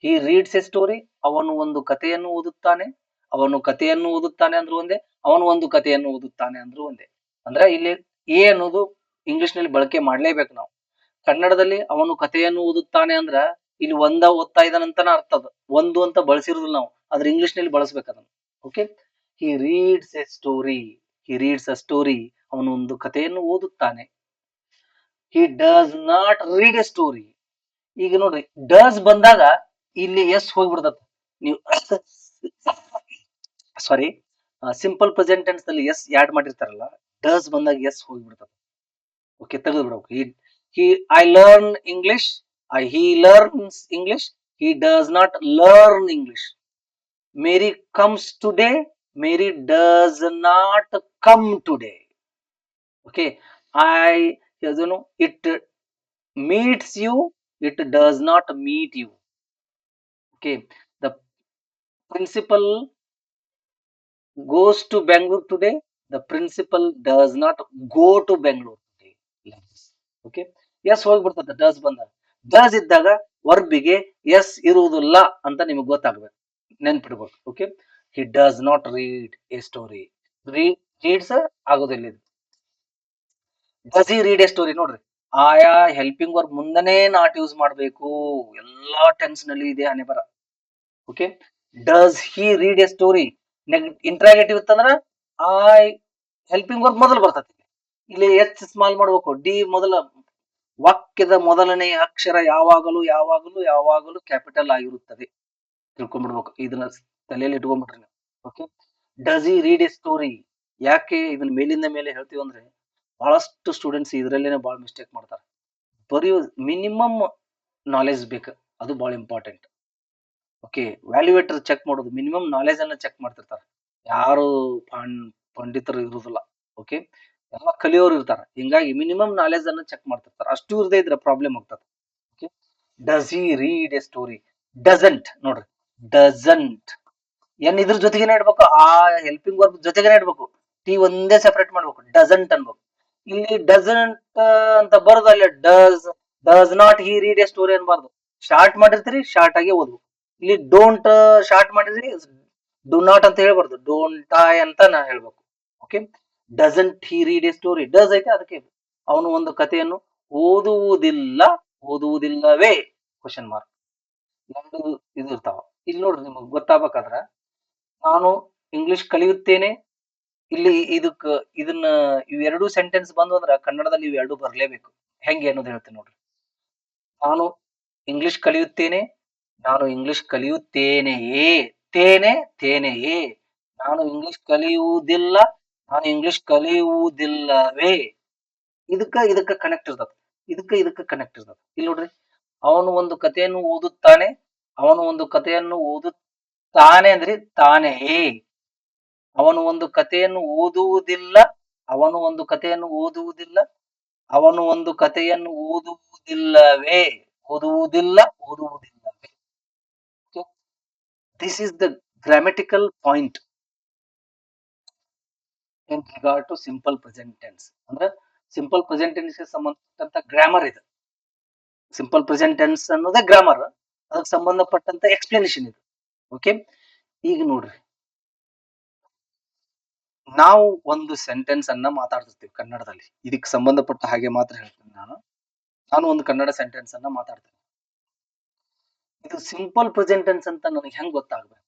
He reads a story. ಅವನು ಒಂದು ಕಥೆಯನ್ನು ಓದುತ್ತಾನೆ. ಅವನು ಕಥೆಯನ್ನು ಓದುತ್ತಾನೆ ಅಂದ್ರೂ ಒಂದೇ, ಅವನು ಒಂದು ಕಥೆಯನ್ನು ಓದುತ್ತಾನೆ ಅಂದ್ರೂ ಒಂದೇ. ಅಂದ್ರೆ ಇಲ್ಲಿ ಎ ಅನ್ನೋದು ಇಂಗ್ಲಿಷ್ ನಲ್ಲಿ ಬಳಕೆ ಮಾಡ್ಲೇಬೇಕು ನಾವು. ಕನ್ನಡದಲ್ಲಿ ಅವನು ಕಥೆಯನ್ನು ಓದುತ್ತಾನೆ ಅಂದ್ರ ಇಲ್ಲಿ ಒಂದ ಓದ್ತಾ ಇದ್ದಾನಂತನ ಅರ್ಥ. ಅದು ಒಂದು ಅಂತ ಬಳಸಿರೋದಿಲ್ಲ ನಾವು, ಆದ್ರೆ ಇಂಗ್ಲಿಷ್ ನಲ್ಲಿ ಬಳಸ್ಬೇಕು ಅದನ್ನ. Okay, he reads a story. He reads a story. ಅವನು ಒಂದು ಕಥೆಯನ್ನು ಓದುತ್ತಾನೆ. He does not read a story. ಈಗ ನೋಡ್ರಿ, ಡಸ್ ಬಂದಾಗ ಇಲ್ಲಿ ಎಸ್ ಹೋಗ್ಬಿಡ್ತದ. ನೀವು ಸಾರಿ, ಸಿಂಪಲ್ ಪ್ರೆಸೆಂಟ್ ಟೆನ್ಸ್ ನಲ್ಲಿ ಎಸ್ ಆಡ್ ಮಾಡಿರ್ತಾರಲ್ಲ, ಡಸ್ ಬಂದಾಗ ಎಸ್ ಹೋಗ್ಬಿಡ್ತದ. ಓಕೆ, ತೆಗೆದು ಬಿಡ್ಬೇಕು. He I learn English. He learns English. He does not learn English. Mary comes today. Mary does not come today. Okay, I it meets you. It does not meet you. Okay, the principal goes to Bangalore today. The principal does not go to Bangalore today. Like this. Okay, yes ಹೋಗ್ಬಿಡ್ತದೆ ಡಸ್ ಬಂದಾಗ. ಡಸ್ ಇದ್ದಾಗ ವರ್ಬಿಗೆ ಎಸ್ ಇರುವುದಿಲ್ಲ ಅಂತ ನಿಮಗೆ ಗೊತ್ತಾಗ್ಬೇಕು, ನೆನ್ಪಿಡ್ಬೇಕು. Okay, he does not read a story. Reads ಆಗೋದಿಲ್ಲ ಇದು. Does he read a story. ನೋಡ್ರಿ, ಆಯಾ ಹೆಲ್ಪಿಂಗ್ ವರ್ಬ್ ಮುಂದನೇ ನಾಟ್ ಯೂಸ್ ಮಾಡಬೇಕು. ಎಲ್ಲಾ ಟೆನ್ಸ್ ನಲ್ಲಿ ಇದೆ ಹಣೆ ಬರ. Okay, does he read a story. Interrogative ಇತ್ತಂದ್ರ ಐ ಹೆಲ್ಪಿಂಗ್ ವರ್ಬ್ ಮೊದಲು ಬರ್ತದೆ. ಇಲ್ಲಿ ಎಚ್ ಸ್ಮಾಲ್ ಮಾಡ್ಬೇಕು. ಡಿ ಮೊದಲ, ವಾಕ್ಯದ ಮೊದಲನೇ ಅಕ್ಷರ ಯಾವಾಗಲೂ ಯಾವಾಗಲೂ ಯಾವಾಗಲೂ ಕ್ಯಾಪಿಟಲ್ ಆಗಿರುತ್ತದೆ. ತಿಳ್ಕೊಂಡ್ಬಿಡ್ಬೇಕು, ಇದನ್ನ ತಲೆಯಲ್ಲಿ ಇಟ್ಕೊಂಡ್ಬಿಟ್ರಿ ನೀವು. Okay, does he read a story. ಯಾಕೆ ಇದನ್ನ ಮೇಲಿಂದ ಮೇಲೆ ಹೇಳ್ತೀವಿ ಅಂದ್ರೆ, ಬಹಳಷ್ಟು ಸ್ಟೂಡೆಂಟ್ಸ್ ಇದ್ರಲ್ಲೇನೆ ಬಹಳ ಮಿಸ್ಟೇಕ್ ಮಾಡ್ತಾರೆ. ಬರೆಯೋ ಮಿನಿಮಮ್ ನಾಲೆಜ್ ಬೇಕು, ಅದು ಬಹಳ ಇಂಪಾರ್ಟೆಂಟ್. ಓಕೆ, ವ್ಯಾಲ್ಯೂಯೇಟರ್ ಚೆಕ್ ಮಾಡೋದು ಮಿನಿಮಮ್ ನಾಲೆಜ್ ಅನ್ನ ಚೆಕ್ ಮಾಡ್ತಿರ್ತಾರೆ. ಯಾರು ಪಂಡಿತರು ಇರುವುದಿಲ್ಲ. ಓಕೆ, ಎಲ್ಲ ಕಲಿಯೋರು ಇರ್ತಾರೆ. ಹಿಂಗಾಗಿ ಮಿನಿಮಮ್ ನಾಲೆಜ್ ಅನ್ನ ಚೆಕ್ ಮಾಡ್ತಿರ್ತಾರೆ. ಅಷ್ಟು ಇರದೇ ಇದ್ರೆ ಪ್ರಾಬ್ಲಮ್ ಆಗ್ತದೆ. Okay, does he read a story. Doesn't. ನೋಡ್ರಿ, ಡಸಂಟ್ ಏನ್ ಇದ್ರ ಜೊತೆಗೇನೆ ಇಡ್ಬೇಕು, ಆ ಹೆಲ್ಪಿಂಗ್ ವರ್ಬ್ ಜೊತೆಗೇನೆ ಇಡ್ಬೇಕು. ಟಿ ಒಂದೇ ಸೆಪರೇಟ್ ಮಾಡ್ಬೇಕು. ಡಸಂಟ್ ಅನ್ಬೇಕು. ಇಲ್ಲಿ ಡಸಂಟ್ ಅಂತ ಬರೋದು, ಅಲ್ಲಿ does not he read a story ಅನ್ಬಾರ್ದು. ಶಾರ್ಟ್ ಮಾಡಿರ್ತೀರಿ, ಶಾರ್ಟ್ ಆಗಿ ಓದ್ಬೇಕು. ಇಲ್ಲಿ ಡೋಂಟ್ ಶಾರ್ಟ್ ಮಾಡಿದ್ರಿ, ಡು ನಾಟ್ ಅಂತ ಹೇಳ್ಬಾರ್ದು, ಡೋಂಟ್ ಐ ಅಂತ ನಾ ಹೇಳ್ಬೇಕು. Okay, doesn't he read a story. Does ಐತೆ, ಅದಕ್ಕೆ ಅವನು ಒಂದು ಕಥೆಯನ್ನು ಓದುವುದಿಲ್ಲ. ಓದುವುದಿಲ್ಲವೇ ಕ್ವಶನ್ ಮಾರ್ಕ್. ಎರಡು ಇದು ಇರ್ತಾವ. ಇಲ್ಲಿ ನೋಡ್ರಿ, ನಿಮಗ್ ಗೊತ್ತಾಗಬೇಕಾದ್ರ, ನಾನು ಇಂಗ್ಲಿಷ್ ಕಲಿಯುತ್ತೇನೆ. ಇಲ್ಲಿ ಇದನ್ನ ಇವೆರಡು ಸೆಂಟೆನ್ಸ್ ಬಂದು ಅಂದ್ರ ಕನ್ನಡದಲ್ಲಿ ಇವೆರಡು ಬರ್ಲೇಬೇಕು. ಹೆಂಗೆ ಅನ್ನೋದು ಹೇಳ್ತೇನೆ ನೋಡ್ರಿ. ನಾನು ಇಂಗ್ಲಿಷ್ ಕಲಿಯುತ್ತೇನೆ. ನಾನು ಇಂಗ್ಲಿಷ್ ಕಲಿಯುತ್ತೇನೆಯೇ. ತೇನೆ ತೇನೆಯೇ. ನಾನು ಇಂಗ್ಲಿಷ್ ಕಲಿಯುವುದಿಲ್ಲ. ನಾನು ಇಂಗ್ಲಿಷ್ ಕಲಿಯುವುದಿಲ್ಲವೇ. ಇದಕ್ಕ ಕನೆಕ್ಟ್ ಇರ್ತದ. ಇದಕ್ಕ ಕನೆಕ್ಟ್ ಇರ್ತದ. ಇಲ್ಲಿ ನೋಡ್ರಿ, ಅವನು ಒಂದು ಕಥೆಯನ್ನು ಓದುತ್ತಾನೆ. ಅವನು ಒಂದು ಕಥೆಯನ್ನು ಓದುತ್ತಾನೆ ಅಂದ್ರೆ ತಾನೆಯೇ. ಅವನು ಒಂದು ಕಥೆಯನ್ನು ಓದುವುದಿಲ್ಲ. ಅವನು ಒಂದು ಕಥೆಯನ್ನು ಓದುವುದಿಲ್ಲ. ಅವನು ಒಂದು ಕಥೆಯನ್ನು ಓದುವುದಿಲ್ಲವೇ. ಓದುವುದಿಲ್ಲ, ಓದುವುದಿಲ್ಲವೇ. This is the grammatical point in regard to simple present tense. ಅಂದ್ರೆ ಸಿಂಪಲ್ ಪ್ರೆಸೆಂಟ್ ಟೆನ್ಸ್ ಗೆ ಸಂಬಂಧಪಟ್ಟಂತ ಗ್ರಾಮರ್ ಇದೆ. ಸಿಂಪಲ್ ಪ್ರೆಸೆಂಟ್ ಟೆನ್ಸ್ ಅನ್ನೋದೇ ಗ್ರಾಮರ್, ಅದಕ್ಕೆ ಸಂಬಂಧಪಟ್ಟಂತ ಎಕ್ಸ್ಪ್ಲನೇಷನ್ ಇದು. ಓಕೆ, ಈಗ ನೋಡ್ರಿ, ನಾವು ಒಂದು ಸೆಂಟೆನ್ಸ್ ಅನ್ನ ಮಾತಾಡ್ತಿರ್ತೀವಿ ಕನ್ನಡದಲ್ಲಿ. ಇದಕ್ಕೆ ಸಂಬಂಧಪಟ್ಟ ಹಾಗೆ ಮಾತ್ರ ಹೇಳ್ತೀನಿ ನಾನು ಒಂದು ಕನ್ನಡ ಸೆಂಟೆನ್ಸ್ ಅನ್ನ ಮಾತಾಡ್ತೇನೆ. ಇದು ಸಿಂಪಲ್ ಪ್ರೆಸೆಂಟ್ ಟೆನ್ಸ್ ಅಂತ ನನಗೆ ಹೆಂಗ್ ಗೊತ್ತಾಗ್ಬೇಕು?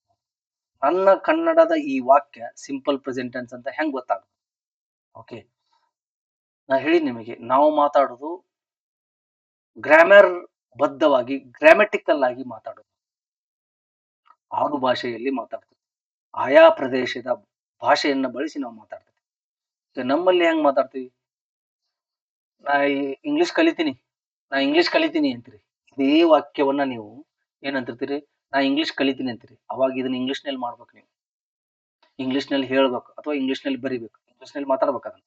ನನ್ನ ಕನ್ನಡದ ಈ ವಾಕ್ಯ ಸಿಂಪಲ್ ಪ್ರೆಸೆಂಟ್ ಟೆನ್ಸ್ ಅಂತ ಹೆಂಗ್ ಗೊತ್ತಾಗ್ಬೇಕು? ಓಕೆ, ನಾ ಹೇಳಿ ನಿಮಗೆ, ನಾವು ಮಾತಾಡೋದು ಗ್ರಾಮರ್ ಬದ್ಧವಾಗಿ, ಗ್ರಾಮೆಟಿಕಲ್ ಆಗಿ ಮಾತಾಡೋದು. ಆಡು ಭಾಷೆಯಲ್ಲಿ ಮಾತಾಡ್ತೀವಿ. ಆಯಾ ಪ್ರದೇಶದ ಭಾಷೆಯನ್ನ ಬಳಸಿ ನಾವು ಮಾತಾಡ್ತೀವಿ. ನಮ್ಮಲ್ಲಿ ಹೆಂಗ್ ಮಾತಾಡ್ತೀವಿ? ನಾ ಇಂಗ್ಲಿಷ್ ಕಲಿತೀನಿ, ನಾ ಇಂಗ್ಲಿಷ್ ಕಲಿತೀನಿ ಅಂತೀರಿ. ಇದೇ ವಾಕ್ಯವನ್ನ ನೀವು ಏನಂತಿರ್ತೀರಿ? ನಾ ಇಂಗ್ಲಿಷ್ ಕಲಿತೀನಿ ಅಂತೀರಿ. ಅವಾಗ ಇದನ್ನ ಇಂಗ್ಲಿಷ್‌ನಲ್ಲಿ ಮಾಡ್ಬೇಕು ನೀವು. ಇಂಗ್ಲಿಷ್‌ನಲ್ಲಿ ಹೇಳ್ಬೇಕು ಅಥವಾ ಇಂಗ್ಲಿಷ್‌ನಲ್ಲಿ ಬರಿಬೇಕು. ಇಂಗ್ಲಿಷ್‌ನಲ್ಲಿ ಮಾತಾಡ್ಬೇಕು ಅದನ್ನ.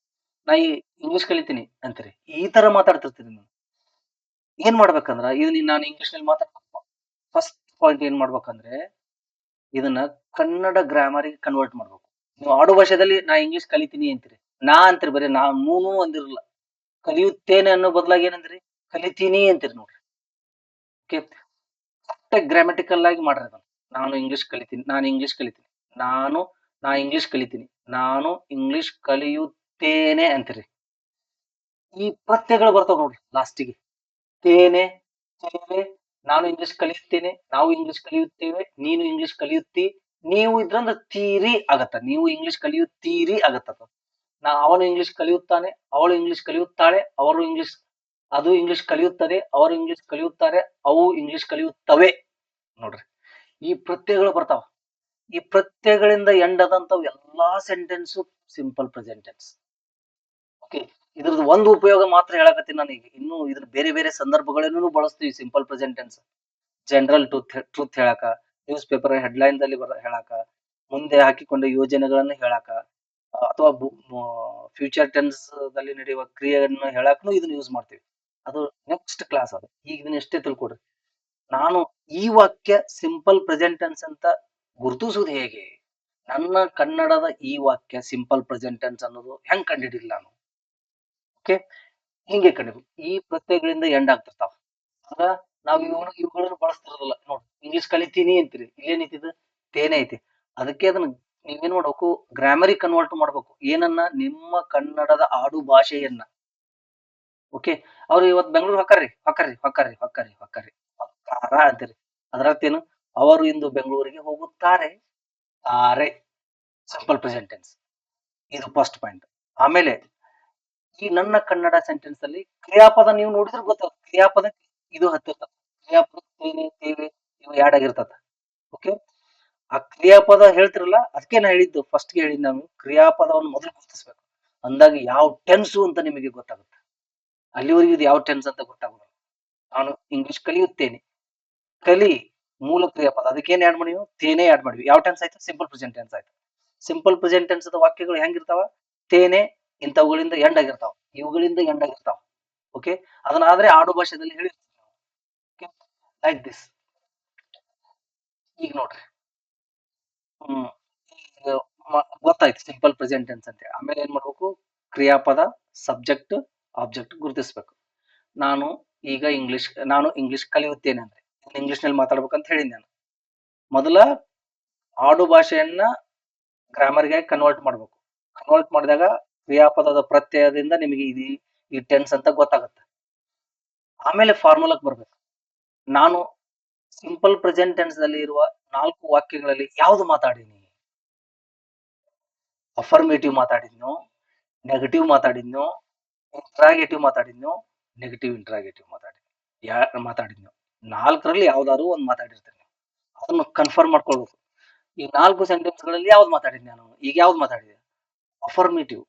ನಾ ಇಂಗ್ಲಿಷ್ ಕಲಿತೀನಿ ಅಂತೀರಿ. ಈ ತರ ಮಾತಾಡ್ತಿರ್ತೀರಿ ನೀವು. ಏನ್ ಮಾಡ್ಬೇಕಂದ್ರ ಇದನ್ನ ನಾನು ಇಂಗ್ಲಿಷ್‌ನಲ್ಲಿ ಮಾತಾಡ್ಬೇಕು. ಫಸ್ಟ್ ಪಾಯಿಂಟ್ ಏನ್ ಮಾಡ್ಬೇಕಂದ್ರೆ ಇದನ್ನ ಕನ್ನಡ ಗ್ರಾಮರ್‌ಗೆ ಕನ್ವರ್ಟ್ ಮಾಡ್ಬೇಕು. ನೀವು ಆಡು ಭಾಷೆದಲ್ಲಿ ನಾ ಇಂಗ್ಲಿಷ್ ಕಲಿತೀನಿ ಅಂತೀರಿ. ನಾ ಅಂತೀರಿ ಬರೀ ನಾನು ಅಂದಿರಲ್ಲ. ಕಲಿಯುತ್ತೇನೆ ಅನ್ನೋ ಬದಲಾಗಿ ಏನಂದ್ರಿ? ಕಲಿತೀನಿ ಅಂತೀರಿ ನೋಡ್ರಿ. ಓಕೆ. ಕರೆಕ್ಟಾಗಿ ಗ್ರಾಮ್ಯಾಟಿಕಲ್ ಆಗಿ ಮಾಡ್ರಿ ಅದನ್ನ. ನಾನು ಇಂಗ್ಲಿಷ್ ಕಲಿತೀನಿ. ನಾನು ಇಂಗ್ಲಿಷ್ ಕಲಿತೀನಿ. ನಾನು ನಾ ಇಂಗ್ಲಿಷ್ ಕಲಿತೀನಿ. ನಾನು ಇಂಗ್ಲಿಷ್ ಕಲಿಯುತ್ತೇನೆ ಅಂತೀರಿ. ಈ ಪ್ರತ್ಯಯಗಳು ಬರ್ತಾವ ನೋಡ್ರಿ ಲಾಸ್ಟಿಗೆ. ತೇನೆ, ತೇವೆ, ನಾನು ಇಂಗ್ಲಿಷ್ ಕಲಿಯುತ್ತೇನೆ, ನಾವು ಇಂಗ್ಲಿಷ್ ಕಲಿಯುತ್ತೇವೆ, ನೀನು ಇಂಗ್ಲಿಷ್ ಕಲಿಯುತ್ತಿ, ನೀವು ಇದ್ರಂದ್ರ ತೀರಿ ಆಗತ್ತ. ನೀವು ಇಂಗ್ಲಿಷ್ ಕಲಿಯುತ್ತೀರಿ ಆಗತ್ತದು. ಅವನು ಇಂಗ್ಲಿಷ್ ಕಲಿಯುತ್ತಾನೆ, ಅವಳು ಇಂಗ್ಲಿಷ್ ಕಲಿಯುತ್ತಾಳೆ, ಅವರು ಇಂಗ್ಲಿಷ್ ಅದು ಇಂಗ್ಲಿಷ್ ಕಲಿಯುತ್ತದೆ, ಅವರು ಇಂಗ್ಲಿಷ್ ಕಲಿಯುತ್ತಾರೆ, ಅವು ಇಂಗ್ಲಿಷ್ ಕಲಿಯುತ್ತವೆ. ನೋಡ್ರಿ. ಈ ಪ್ರತ್ಯಯಗಳು ಬರ್ತಾವ. ಈ ಪ್ರತ್ಯಯಗಳಿಂದ ಎಂಡ್ ಆದಂತವು ಎಲ್ಲಾ sentence simple present tense. Okay. ಇದ್ರದ್ದು ಒಂದು ಉಪಯೋಗ ಮಾತ್ರ ಹೇಳಕತ್ತೀನಿ ನಾನೀಗ. ಇನ್ನು ಇದ್ರ ಬೇರೆ ಬೇರೆ ಸಂದರ್ಭಗಳನ್ನೂ ಬಳಸ್ತೀವಿ simple present tense. General truth ಹೇಳಾಕ, ನ್ಯೂಸ್ ಪೇಪರ್ ಹೆಡ್ಲೈನ್ ದಲ್ಲಿ ಹೇಳಾಕ, ಮುಂದೆ ಹಾಕಿಕೊಂಡ ಯೋಜನೆಗಳನ್ನು ಹೇಳಾಕ, ಅಥವಾ ಫ್ಯೂಚರ್ ಟೆನ್ಸ್ ದಲ್ಲಿ ನಡೆಯುವ ಕ್ರಿಯೆಯನ್ನು ಹೇಳಾಕನು ಇದನ್ನ ಯೂಸ್ ಮಾಡ್ತೀವಿ. ಅದು ನೆಕ್ಸ್ಟ್ ಕ್ಲಾಸ್ ಅದು. ಈಗ ಇದನ್ನ ಎಷ್ಟೇ ತಿಳ್ಕೊಡ್ರಿ. ನಾನು ಈ ವಾಕ್ಯ ಸಿಂಪಲ್ ಪ್ರೆಸೆಂಟ್ ಟೆನ್ಸ್ ಅಂತ ಗುರುತಿಸುವುದು ಹೇಗೆ? ನನ್ನ ಕನ್ನಡದ ಈ ವಾಕ್ಯ ಸಿಂಪಲ್ ಪ್ರೆಸೆಂಟ್ ಟೆನ್ಸ್ ಅನ್ನೋದು ಹೆಂಗ್ ಕಂಡಿಡಿಲ್ಲ ನಾನು? ಓಕೆ. ಹಿಂಗೆ ಕಂಡಿಡಿ. ಈ ಪ್ರತ್ಯಯಗಳಿಂದ ಎಂಡ್ ಆಗ್ತಿರ್ತಾವ. ಅಂದ್ರ ನಾವ್ ಇವುಗಳನ್ನು ಬಳಸ್ತಿರೋದಿಲ್ಲ. ನೋಡ್ರಿ ಇಂಗ್ಲಿಷ್ ಕಲಿತೀನಿ ಅಂತೀರಿ. ಇಲ್ಲೇನೈತಿದು? ತೇನೆ ಐತಿ. ಅದಕ್ಕೆ ಅದನ್ನ ನೀವೇನ್ ಮಾಡ್ಬೇಕು? ಗ್ರಾಮರಿಗ್ ಕನ್ವರ್ಟ್ ಮಾಡ್ಬೇಕು. ಏನನ್ನ? ನಿಮ್ಮ ಕನ್ನಡದ ಆಡು ಭಾಷೆಯನ್ನ. ಓಕೆ. ಅವ್ರು ಇವತ್ ಬೆಂಗಳೂರ್ ಹೊಕ್ಕಾರ್ರಿ, ಹೊಕ್ಕಾರ್ರಿ, ಹೊಕ್ಕಾರ್ರಿ, ಹೊಕ್ಕಾರ್ರಿ, ಹೊಕ್ಕಾರ್ರಿ, ಹೊಕ್ಕಾರ ಅಂತೀರಿ. ಅದರ ಅರ್ಥ ಏನು? ಅವರು ಇಂದು ಬೆಂಗಳೂರಿಗೆ ಹೋಗುತ್ತಾರೆ. ತಾರೆ. Simple present tense. ಇದು ಫಸ್ಟ್ ಪಾಯಿಂಟ್. ಆಮೇಲೆ ಈ ನನ್ನ ಕನ್ನಡ ಸೆಂಟೆನ್ಸ್ ಅಲ್ಲಿ ಕ್ರಿಯಾಪದ ನೀವು ನೋಡಿದ್ರೆ ಗೊತ್ತಾಗುತ್ತೆ. ಕ್ರಿಯಾಪದ ಇದು ಹತ್ತಿರ್ತದೆ. ಕ್ರಿಯಾಪದ ತೇನೆ, ತೇವೆ ಇವು ಆಡ್ ಆಗಿರ್ತದ. ಓಕೆ. ಆ ಕ್ರಿಯಾಪದ ಹೇಳ್ತಿರಲ್ಲ ಅದಕ್ಕೆ ನಾ ಹೇಳಿದ್ದು ಫಸ್ಟ್ ಗೆ ಹೇಳಿದ್ದು ನಾನು ಕ್ರಿಯಾಪದವನ್ನು ಮೊದಲು ಗುರುತಿಸ್ಬೇಕು. ಅಂದಾಗ ಯಾವ ಟೆನ್ಸು ಅಂತ ನಿಮಗೆ ಗೊತ್ತಾಗುತ್ತೆ. ಅಲ್ಲಿವರೆಗೂ ಇದು ಯಾವ ಟೆನ್ಸ್ ಅಂತ ಗೊತ್ತಾಗೋದಿಲ್ಲ. ನಾನು ಇಂಗ್ಲಿಷ್ ಕಲಿಯುತ್ತೇನೆ. ಕಲಿ ಮೂಲ ಕ್ರಿಯಾಪದ ಅದಕ್ಕೇನ್ ಆಡ್ ಮಾಡಿವಿ? ತೇನೆ ಆಡ್ ಮಾಡಿವಿ. ಯಾವ ಟೆನ್ಸ್ ಆಯ್ತು? ಸಿಂಪಲ್ ಪ್ರೆಸೆಂಟ್ ಟೆನ್ಸ್ ಆಯ್ತು. ಸಿಂಪಲ್ ಪ್ರೆಸೆಂಟ್ ಟೆನ್ಸ್ ವಾಕ್ಯಗಳು ಹೆಂಗಿರ್ತಾವ? ತೇನೆ ಇಂಥವುಗಳಿಂದ ಎಂಡ್ ಆಗಿರ್ತಾವ. ಇವುಗಳಿಂದ ಎಂಡ್ ಆಗಿರ್ತಾವ. ಓಕೆ. ಅದನ್ನಾದ್ರೆ ಆಡು ಭಾಷೆದಲ್ಲಿ ಹೇಳಿರ್ತೀವಿ. ಓಕೆ. Like this. ಈಗ ನೋಡ್ರಿ. ಹ್ಮ್. ಈಗ ಗೊತ್ತಾಯ್ತು ಸಿಂಪಲ್ ಪ್ರೆಸೆಂಟ್ ಟೆನ್ಸ್ ಅಂತ. ಆಮೇಲೆ ಏನ್ ಮಾಡ್ಬೇಕು? ಕ್ರಿಯಾಪದ, ಸಬ್ಜೆಕ್ಟ್, ಆಬ್ಜೆಕ್ಟ್ ಗುರುತಿಸ್ಬೇಕು. ನಾನು ಈಗ ನಾನು ಇಂಗ್ಲಿಷ್ ಕಲಿಯುತ್ತೇನೆ ಅಂದ್ರೆ ಇಂಗ್ಲಿಷ್ ನಲ್ಲಿ ಮಾತಾಡ್ಬೇಕಂತ ಹೇಳಿನಿ ನಾನು. ಮೊದಲ ಆಡು ಭಾಷೆಯನ್ನ ಗ್ರಾಮರ್ಗೆ ಕನ್ವರ್ಟ್ ಮಾಡ್ಬೇಕು. ಕನ್ವರ್ಟ್ ಮಾಡಿದಾಗ ಕ್ರಿಯಾಪದದ ಪ್ರತ್ಯಯದಿಂದ ನಿಮಗೆ ಈ ಟೆನ್ಸ್ ಅಂತ ಗೊತ್ತಾಗುತ್ತೆ. ಆಮೇಲೆ ಫಾರ್ಮುಲಾಕ್ ಬರ್ಬೇಕು. ನಾನು ಸಿಂಪಲ್ ಪ್ರೆಸೆಂಟ್ ಟೆನ್ಸ್ ನಲ್ಲಿ ಇರುವ 4 ವಾಕ್ಯಗಳಲ್ಲಿ ಯಾವ್ದು ಮಾತಾಡೀನಿ? ಅಫರ್ಮೇಟಿವ್ ಮಾತಾಡಿದ್ನೋ, ನೆಗೆಟಿವ್ ಮಾತಾಡಿದ್ನೋ, ಇಂಟ್ರಾಗೇಟಿವ್ ಮಾತಾಡಿದ್ನೋ, ನೆಗೆಟಿವ್ ಇಂಟ್ರಾಗೇಟಿವ್ ಮಾತಾಡಿದ್ನೋ. 4ರಲ್ಲಿ ಯಾವ್ದಾದ್ರು ಒಂದ್ ಮಾತಾಡಿರ್ತೀನಿ. ಅದನ್ನು ಕನ್ಫರ್ಮ್ ಮಾಡ್ಕೊಳ್ಬೇಕು. ಈ 4 ಸೆಂಟೆನ್ಸ್ ಗಳಲ್ಲಿ ಯಾವ್ದು ಮಾತಾಡಿದ್ ನಾನು? ಈಗ ಯಾವ್ದು ಮಾತಾಡಿದೆ? ಅಫರ್ಮೇಟಿವ್.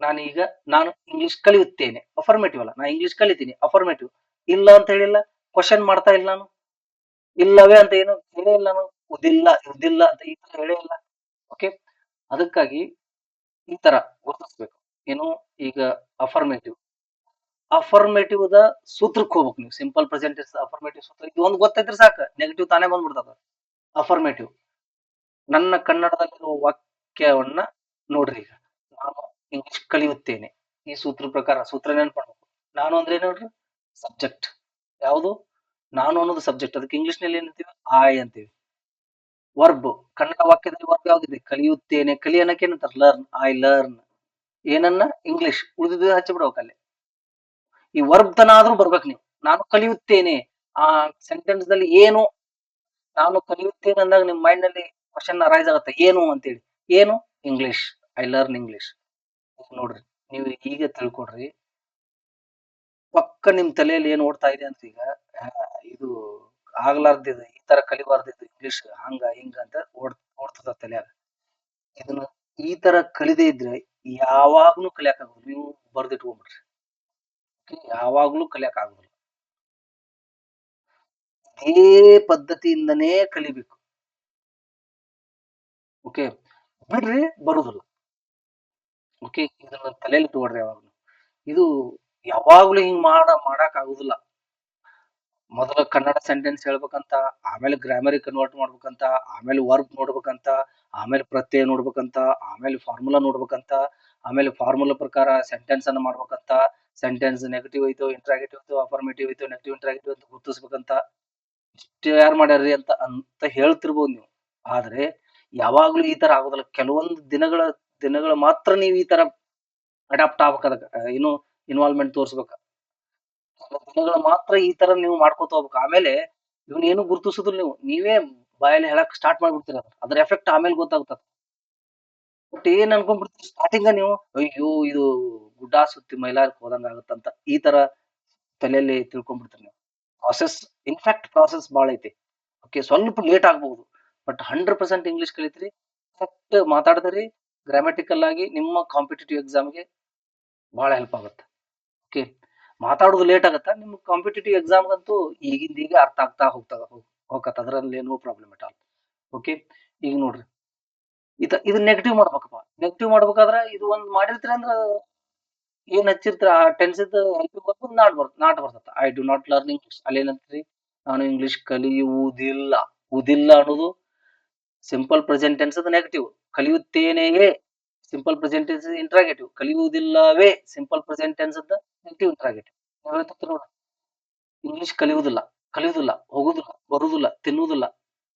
ನಾನು ಇಂಗ್ಲಿಷ್ ಕಲಿಯುತ್ತೇನೆ. ಅಫರ್ಮೇಟಿವ್ ಅಲ್ಲ. ನಾ ಇಂಗ್ಲಿಷ್ ಕಲಿತೀನಿ. ಅಫರ್ಮೇಟಿವ್. ಇಲ್ಲ ಅಂತ ಹೇಳಿಲ್ಲ. ಕ್ವಶನ್ ಮಾಡ್ತಾ ಇಲ್ಲ ನಾನು. ಇಲ್ಲವೇ ಅಂತ ಏನು ಹೇಳೇ ಇಲ್ಲ ನಾನು. ಇದಿಲ್ಲ ಅಂತ ಈ ತರ ಹೇಳೇ ಇಲ್ಲ. ಓಕೆ. ಅದಕ್ಕಾಗಿ ಈ ತರ ಗುರುತಿಸ್ಬೇಕು. ಏನು? ಈಗ ಅಫರ್ಮೇಟಿವ್. ಅಫರ್ಮೇಟಿವ್ ದ ಸೂತ್ರಕ್ಕೆ ಹೋಗ್ಬೇಕು ನೀವು. ಸಿಂಪಲ್ ಪ್ರೆಸೆಂಟ್ ಅಫರ್ಮೇಟಿವ್ ಸೂತ್ರ ಇದು ಒಂದು ಗೊತ್ತೈತ್ರಿ ಸಾಕು. ನೆಗೆಟಿವ್ ತಾನೇ ಬಂದ್ಬಿಡ್ತದ. ಅಫರ್ಮೇಟಿವ್. ನನ್ನ ಕನ್ನಡದಲ್ಲಿರುವ ವಾಕ್ಯವನ್ನ ನೋಡ್ರಿ ಈಗ. ನಾನು ಇಂಗ್ಲಿಷ್ ಕಲಿಯುತ್ತೇನೆ. ಈ ಸೂತ್ರ ಪ್ರಕಾರ ಸೂತ್ರ ನೆನಪು ಮಾಡ್ಬೇಕು. ನಾನು ಅಂದ್ರೆ ಏನು ನೋಡ್ರಿ? ಸಬ್ಜೆಕ್ಟ್. ಯಾವುದು? ನಾನು ಅನ್ನೋದು ಸಬ್ಜೆಕ್ಟ್. ಅದಕ್ಕೆ ಇಂಗ್ಲಿಷ್ ನಲ್ಲಿ ಏನಂತೀವಿ? ಐ ಅಂತೀವಿ. ವರ್ಬ್. ಕನ್ನಡ ವಾಕ್ಯದಲ್ಲಿ ವರ್ಬ್ ಯಾವ್ದಿದೆ? ಕಲಿಯುತ್ತೇನೆ. ಕಲಿ ಅನ್ನಕ್ಕೆ ಏನಂತಾರೆ? ಲರ್ನ್. I learn. ಏನನ್ನ? ಇಂಗ್ಲಿಷ್. ಉಳಿದಿದ್ದು ಹಚ್ಚಿ ಬಿಡ್ಬೇಕಲ್ಲಿ. ಈ ವರ್ಬ್ ತನಾದ್ರೂ ಬರ್ಬೇಕು ನೀವು. ನಾನು ಕಲಿಯುತ್ತೇನೆ. ಆ ಸೆಂಟೆನ್ಸ್ ದಲ್ಲಿ ಏನು? ನಾನು ಕಲಿಯುತ್ತೇನೆ ಅಂದಾಗ ನಿಮ್ ಮೈಂಡ್ ನಲ್ಲಿ ಕ್ವಶನ್ ಅರೈಸ್ ಆಗುತ್ತೆ. ಏನು ಅಂತೇಳಿ. ಏನು? ಇಂಗ್ಲಿಷ್. I learn English. ನೋಡ್ರಿ. ನೀವು ಈಗ ತಿಳ್ಕೊಡ್ರಿ. ಪಕ್ಕ ನಿಮ್ ತಲೆಯಲ್ಲಿ ಏನ್ ಓಡ್ತಾ ಇದೆ ಅಂತ ಈಗ ಇದು ಆಗ್ಲಾರ್ದಿದ್ದು ಈ ತರ ಕಲಿಬಾರ್ದಿತ್ತು ಇಂಗ್ಲಿಷ್ ಹಂಗ ಹಿಂಗ ಅಂತ ಓಡ್ತದ ತಲ್ಯಾಗ. ಇದನ್ನ ಈ ತರ ಕಲಿದೇ ಇದ್ರೆ ಯಾವಾಗ್ಲೂ ಕಲಿಯಕ್ ಆಗೋದು ನೀವು ಬರ್ದಿಟ್ಕೊಂಡ್ಬಿಡ್ರಿ. ಯಾವಾಗ್ಲೂ ಕಲಿಯಕ್ ಆಗುದಿಲ್ಲ. ಇದೇ ಪದ್ಧತಿಯಿಂದನೇ ಕಲಿಬೇಕು. ಓಕೆ, ಬಿಡ್ರಿ ಬರುದಿಲ್ಲ. ಓಕೆ, ಇದನ್ನ ತಲೆಯಲ್ಲಿ ಇಟ್ಕೊಡ್ರಿ ಯಾವಾಗ್ಲೂ. ಇದು ಯಾವಾಗ್ಲೂ ಹಿಂಗ್ ಮಾಡಕ್ ಆಗುದಿಲ್ಲ. ಮೊದಲ ಕನ್ನಡ ಸೆಂಟೆನ್ಸ್ ಹೇಳ್ಬೇಕಂತ, ಆಮೇಲೆ ಗ್ರಾಮರಿಗ್ ಕನ್ವರ್ಟ್ ಮಾಡ್ಬೇಕಂತ, ಆಮೇಲೆ ವರ್ಬ್ ನೋಡ್ಬೇಕಂತ, ಆಮೇಲೆ ಪ್ರತ್ಯಯ ನೋಡ್ಬೇಕಂತ, ಆಮೇಲೆ ಫಾರ್ಮುಲಾ ನೋಡ್ಬೇಕಂತ, ಆಮೇಲೆ ಫಾರ್ಮುಲಾ ಪ್ರಕಾರ ಸೆಂಟೆನ್ಸ್ ಅನ್ನ ಮಾಡ್ಬೇಕಂತ, ಸೆಂಟೆನ್ಸ್ ನೆಗೆಟಿವ್ ಐತೋ, ಇಂಟ್ರಾಗೇಟಿವ್ ಐತೋ, ಅಫರ್ಮೇಟಿವ್ ಐತೋ, ನೆಗೆಟಿವ್ ಇಂಟ್ರಾಗೇಟಿವ್ ಅಂತ ಗುರ್ತಿಸ್ಬೇಕಂತ. ಇಷ್ಟು ಯಾರ್ ಮಾಡ್ಯಾರ್ರಿ ಅಂತ ಹೇಳ್ತಿರ್ಬೋದು ನೀವು. ಆದ್ರೆ ಯಾವಾಗ್ಲೂ ಈ ತರ ಆಗೋದಿಲ್ಲ. ಕೆಲವೊಂದು ದಿನಗಳ ಮಾತ್ರ ನೀವು ಈ ತರ ಅಡಾಪ್ಟ್ ಆಗ್ಬೇಕ್ ಅದಕ್ಕ. ಏನು ಇನ್ವಾಲ್ವ್‌ಮೆಂಟ್ ತೋರ್ಸ್ಬೇಕ. ಕೆಲವು ದಿನಗಳು ಮಾತ್ರ ಈ ತರ ನೀವು ಮಾಡ್ಕೊತ ಹೋಗ್ಬೇಕು. ಆಮೇಲೆ ಇವ್ನೇನು ಗುರುತಿಸುದಿಲ್ಲ ನೀವು. ನೀವೇ ಬಾಯಲ್ಲಿ ಹೇಳಕ್ ಸ್ಟಾರ್ಟ್ ಮಾಡ್ಬಿಡ್ತೀರ. ಅದ್ರ ಎಫೆಕ್ಟ್ ಆಮೇಲೆ ಗೊತ್ತಾಗ್ತದ. ಬಟ್ ಏನ್ ಅನ್ಕೊಂಡ್ಬಿಡ್ತೀರಿ ಸ್ಟಾರ್ಟಿಂಗ ನೀವು, ಅಯ್ಯೋ! ಇದು ಗುಡ್ಡ ಸುತ್ತಿ ಮೈಲಾರಕ್ಕೆ ಹೋದಂಗ ಆಗುತ್ತಂತ. ಈ ತರ ತಲೆಯಲ್ಲಿ ತಿಳ್ಕೊಂಡ್ಬಿಡ್ತೀರಿ ನೀವು. ಪ್ರಾಸೆಸ್ ಪ್ರಾಸೆಸ್ ಬಾಳ ಐತಿ. ಓಕೆ, ಸ್ವಲ್ಪ ಲೇಟ್ ಆಗ್ಬಹುದು. ಬಟ್ 100% ಇಂಗ್ಲಿಷ್ ಕಲಿತ್ರಿ. ಕರೆಕ್ಟ್ ಮಾತಾಡ್ತೀರಿ. ಗ್ರಾಮ್ಯಾಟಿಕಲ್ ಆಗಿ ನಿಮ್ಮ ಕಾಂಪಿಟಿಟಿವ್ ಎಕ್ಸಾಮ್‌ಗೆ ಬಹಳ ಹೆಲ್ಪ್ ಆಗುತ್ತೆ. ಓಕೆ. ಮಾತಾಡೋದು ಲೇಟ್ ಆಗತ್ತಾ? ನಿಮ್ ಕಾಂಪಿಟಿಟಿವ್ ಎಕ್ಸಾಮ್‌ಗಂತೂ ಈಗಿಂದೀಗ ಅರ್ಥ ಆಗ್ತಾ ಹೋಗತ್ತ. ಅದ್ರಲ್ಲಿ no problem at all. Okay. ಈಗ ನೋಡ್ರಿ. ಇದನ್ನ ನೆಗೆಟಿವ್ ಮಾಡ್ಬೇಕಪ್ಪ. ನೆಗೆಟಿವ್ ಮಾಡ್ಬೇಕಾದ್ರ ಇದು ಒಂದ್ ಮಾಡಿರ್ತೀರಿ ಅಂದ್ರ ಏನ್ ಹಚ್ಚಿರ್ತೀರ ಆ ಟೆನ್ಸಿದ್ದು ಹೆಲ್ಪಿಂಗ್ ವರ್ಬ್ ನಾಟ್ ಬರ್ತತ್ತ. I do not learn English. ಅಲ್ಲೇನಂತ್ರಿ? ನಾನು ಇಂಗ್ಲಿಷ್ ಕಲಿಯುವುದಿಲ್ಲ. ಉದಿಲ್ಲ ಅನ್ನೋದು ಸಿಂಪಲ್ ಪ್ರೆಸೆಂಟ್ ಟೆನ್ಸ್ ಅದು ನೆಗೆಟಿವ್. ಕಲಿಯುತ್ತೇನೆಯೇ ಸಿಂಪಲ್ ಪ್ರೆಸೆಂಟ್ ಟೆನ್ಸ್ ಇಂಟ್ರಾಗೇಟಿವ್. ಕಲಿಯುವುದಿಲ್ಲವೇ simple present tense negative interrogative. ನೀವ್ ಹೇಳ್ತಿರ್ತೀರಿ ನೋಡ್ರಿ. ಇಂಗ್ಲಿಷ್ ಕಲಿಯುವುದಿಲ್ಲ, ಹೋಗುದಿಲ್ಲ, ಬರುದಿಲ್ಲ, ತಿನ್ನುವುದಿಲ್ಲ,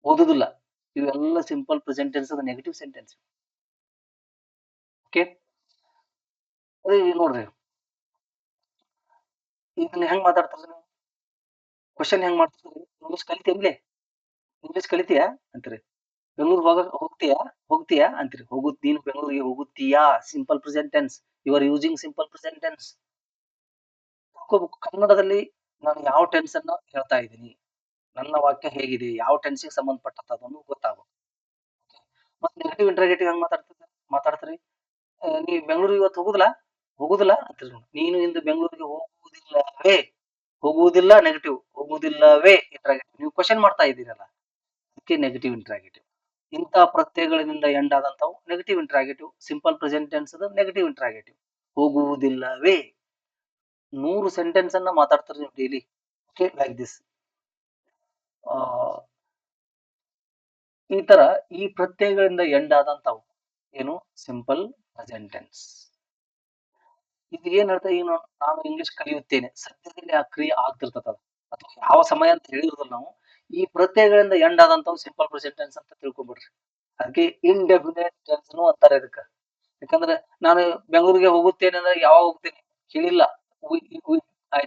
ಓದುದಿಲ್ಲ. ಇವೆಲ್ಲ ಸಿಂಪಲ್ ಪ್ರೆಸೆಂಟ್ ಟೆನ್ಸ್ ಅದ ನೆಗೆಟಿವ್ ಸೆಂಟೆನ್ಸ್. ಓಕೆ. ಅದೇ ಈಗ ನೋಡ್ರಿ. ಇದನ್ನ ಹೆಂಗ್ ಮಾತಾಡ್ತೀರಿ ನೀವು? ಕ್ವೆಶ್ಚನ್ ಹೆಂಗ್ ಮಾಡ್ತೀರಿ? ಇಂಗ್ಲಿಷ್ ಕಲಿತೇನ್ಲೆ? ಇಂಗ್ಲಿಷ್ ಕಲಿತೀಯಾ? ಅಂತೀರಿ. ಬೆಂಗಳೂರಿಗೆ ಹೋಗ್ತೀಯಾ ಅಂತೀರಿ. ನೀನು ಬೆಂಗಳೂರಿಗೆ ಹೋಗುತ್ತೀಯಾ? Simple present tense. You are using simple present tense. ತಿಳ್ಕೋಬೇಕು. ಕನ್ನಡದಲ್ಲಿ ನಾನು ಯಾವ ಟೆನ್ಸ್ ಅನ್ನ ಹೇಳ್ತಾ ಇದ್ದೀನಿ. ನನ್ನ ವಾಕ್ಯ ಹೇಗಿದೆ? ಯಾವ ಟೆನ್ಸ್‌ಗೆ ಸಂಬಂಧಪಟ್ಟಂತದನ್ನು ಗೊತ್ತಾಗಬೇಕು. ಮತ್ತೆ ನೆಗೆಟಿವ್ ಇಂಟರಾಗೇಟಿವ್ ಹೆಂಗ್ ಮಾತಾಡ್ತೀರಿ? ನೀ ಬೆಂಗಳೂರಿಗೆ ಇವತ್ತು ಹೋಗುದಿಲ್ಲ ಅಂತೀರಿ ನೀವು. ನೀನು ಇಂದು ಬೆಂಗಳೂರಿಗೆ ಹೋಗುವುದಿಲ್ಲವೇ? ಹೋಗುವುದಿಲ್ಲ ನೆಗೆಟಿವ್. ಹೋಗುವುದಿಲ್ಲವೇ ಇಂಟರಾಗೇಟಿವ್. ನೀವು ಕ್ವೆಶ್ಚನ್ ಮಾಡ್ತಾ ಇದ್ದೀರಲ್ಲ. ಅದಕ್ಕೆ ನೆಗೆಟಿವ್ ಇಂಟರಾಗೇಟಿವ್. ಇಂಥ ಪ್ರತ್ಯಯಗಳಿಂದ ಎಂಡ್ ಆದಂತವು negative interrogative. Simple present tense ಅದು ನೆಗೆಟಿವ್ ಇಂಟರಾಗೇಟಿವ್. ಹೋಗುವುದಿಲ್ಲವೇ? 100 ಸೆಂಟೆನ್ಸ್ ಅನ್ನ ಮಾತಾಡ್ತೀರಿ ನೀವು ಡೈಲಿ. Okay, like this. ಆ ಈ ತರ ಈ ಪ್ರತ್ಯಯಗಳಿಂದ ಎಂಡ್ ಆದಂತವು ಏನು ಸಿಂಪಲ್ ಪ್ರೆಸೆಂಟ್ ಟೆನ್ಸ್. ಇದು ಏನ್ ಹೇಳ್ತಾ ಈಗ ನಾನು ಇಂಗ್ಲಿಷ್ ಕಲಿಯುತ್ತೇನೆ. ಸದ್ಯದಲ್ಲಿ ಆ ಕ್ರಿಯೆ ಆಗ್ತಿರ್ತದ. ಅಥವಾ ಯಾವ ಸಮಯ ಅಂತ ಹೇಳಿರೋದಿಲ್ಲ ನಾವು. ಈ ಪ್ರತ್ಯಯಗಳಿಂದ ಎಂಡ್ ಆದಂತವು ಸಿಂಪಲ್ ಪ್ರೆಸೆಂಟ್ ಟೆನ್ಸ್ ಅಂತ ತಿಳ್ಕೊಂಡ್ಬಿಡ್ರಿ. ಅದಕ್ಕೆ ಇಂಡೆಫಿನಿಟ್ ಟೆನ್ಸ್‌ನು ಅಂತಾರೆ ಇದಕ್ಕ. ಯಾಕಂದ್ರೆ ನಾನು ಬೆಂಗಳೂರಿಗೆ ಹೋಗುತ್ತೇನೆ ಅಂದ್ರೆ ಯಾವಾಗ ಹೋಗ್ತೇನೆ ಹೇಳಿಲ್ಲ. We we I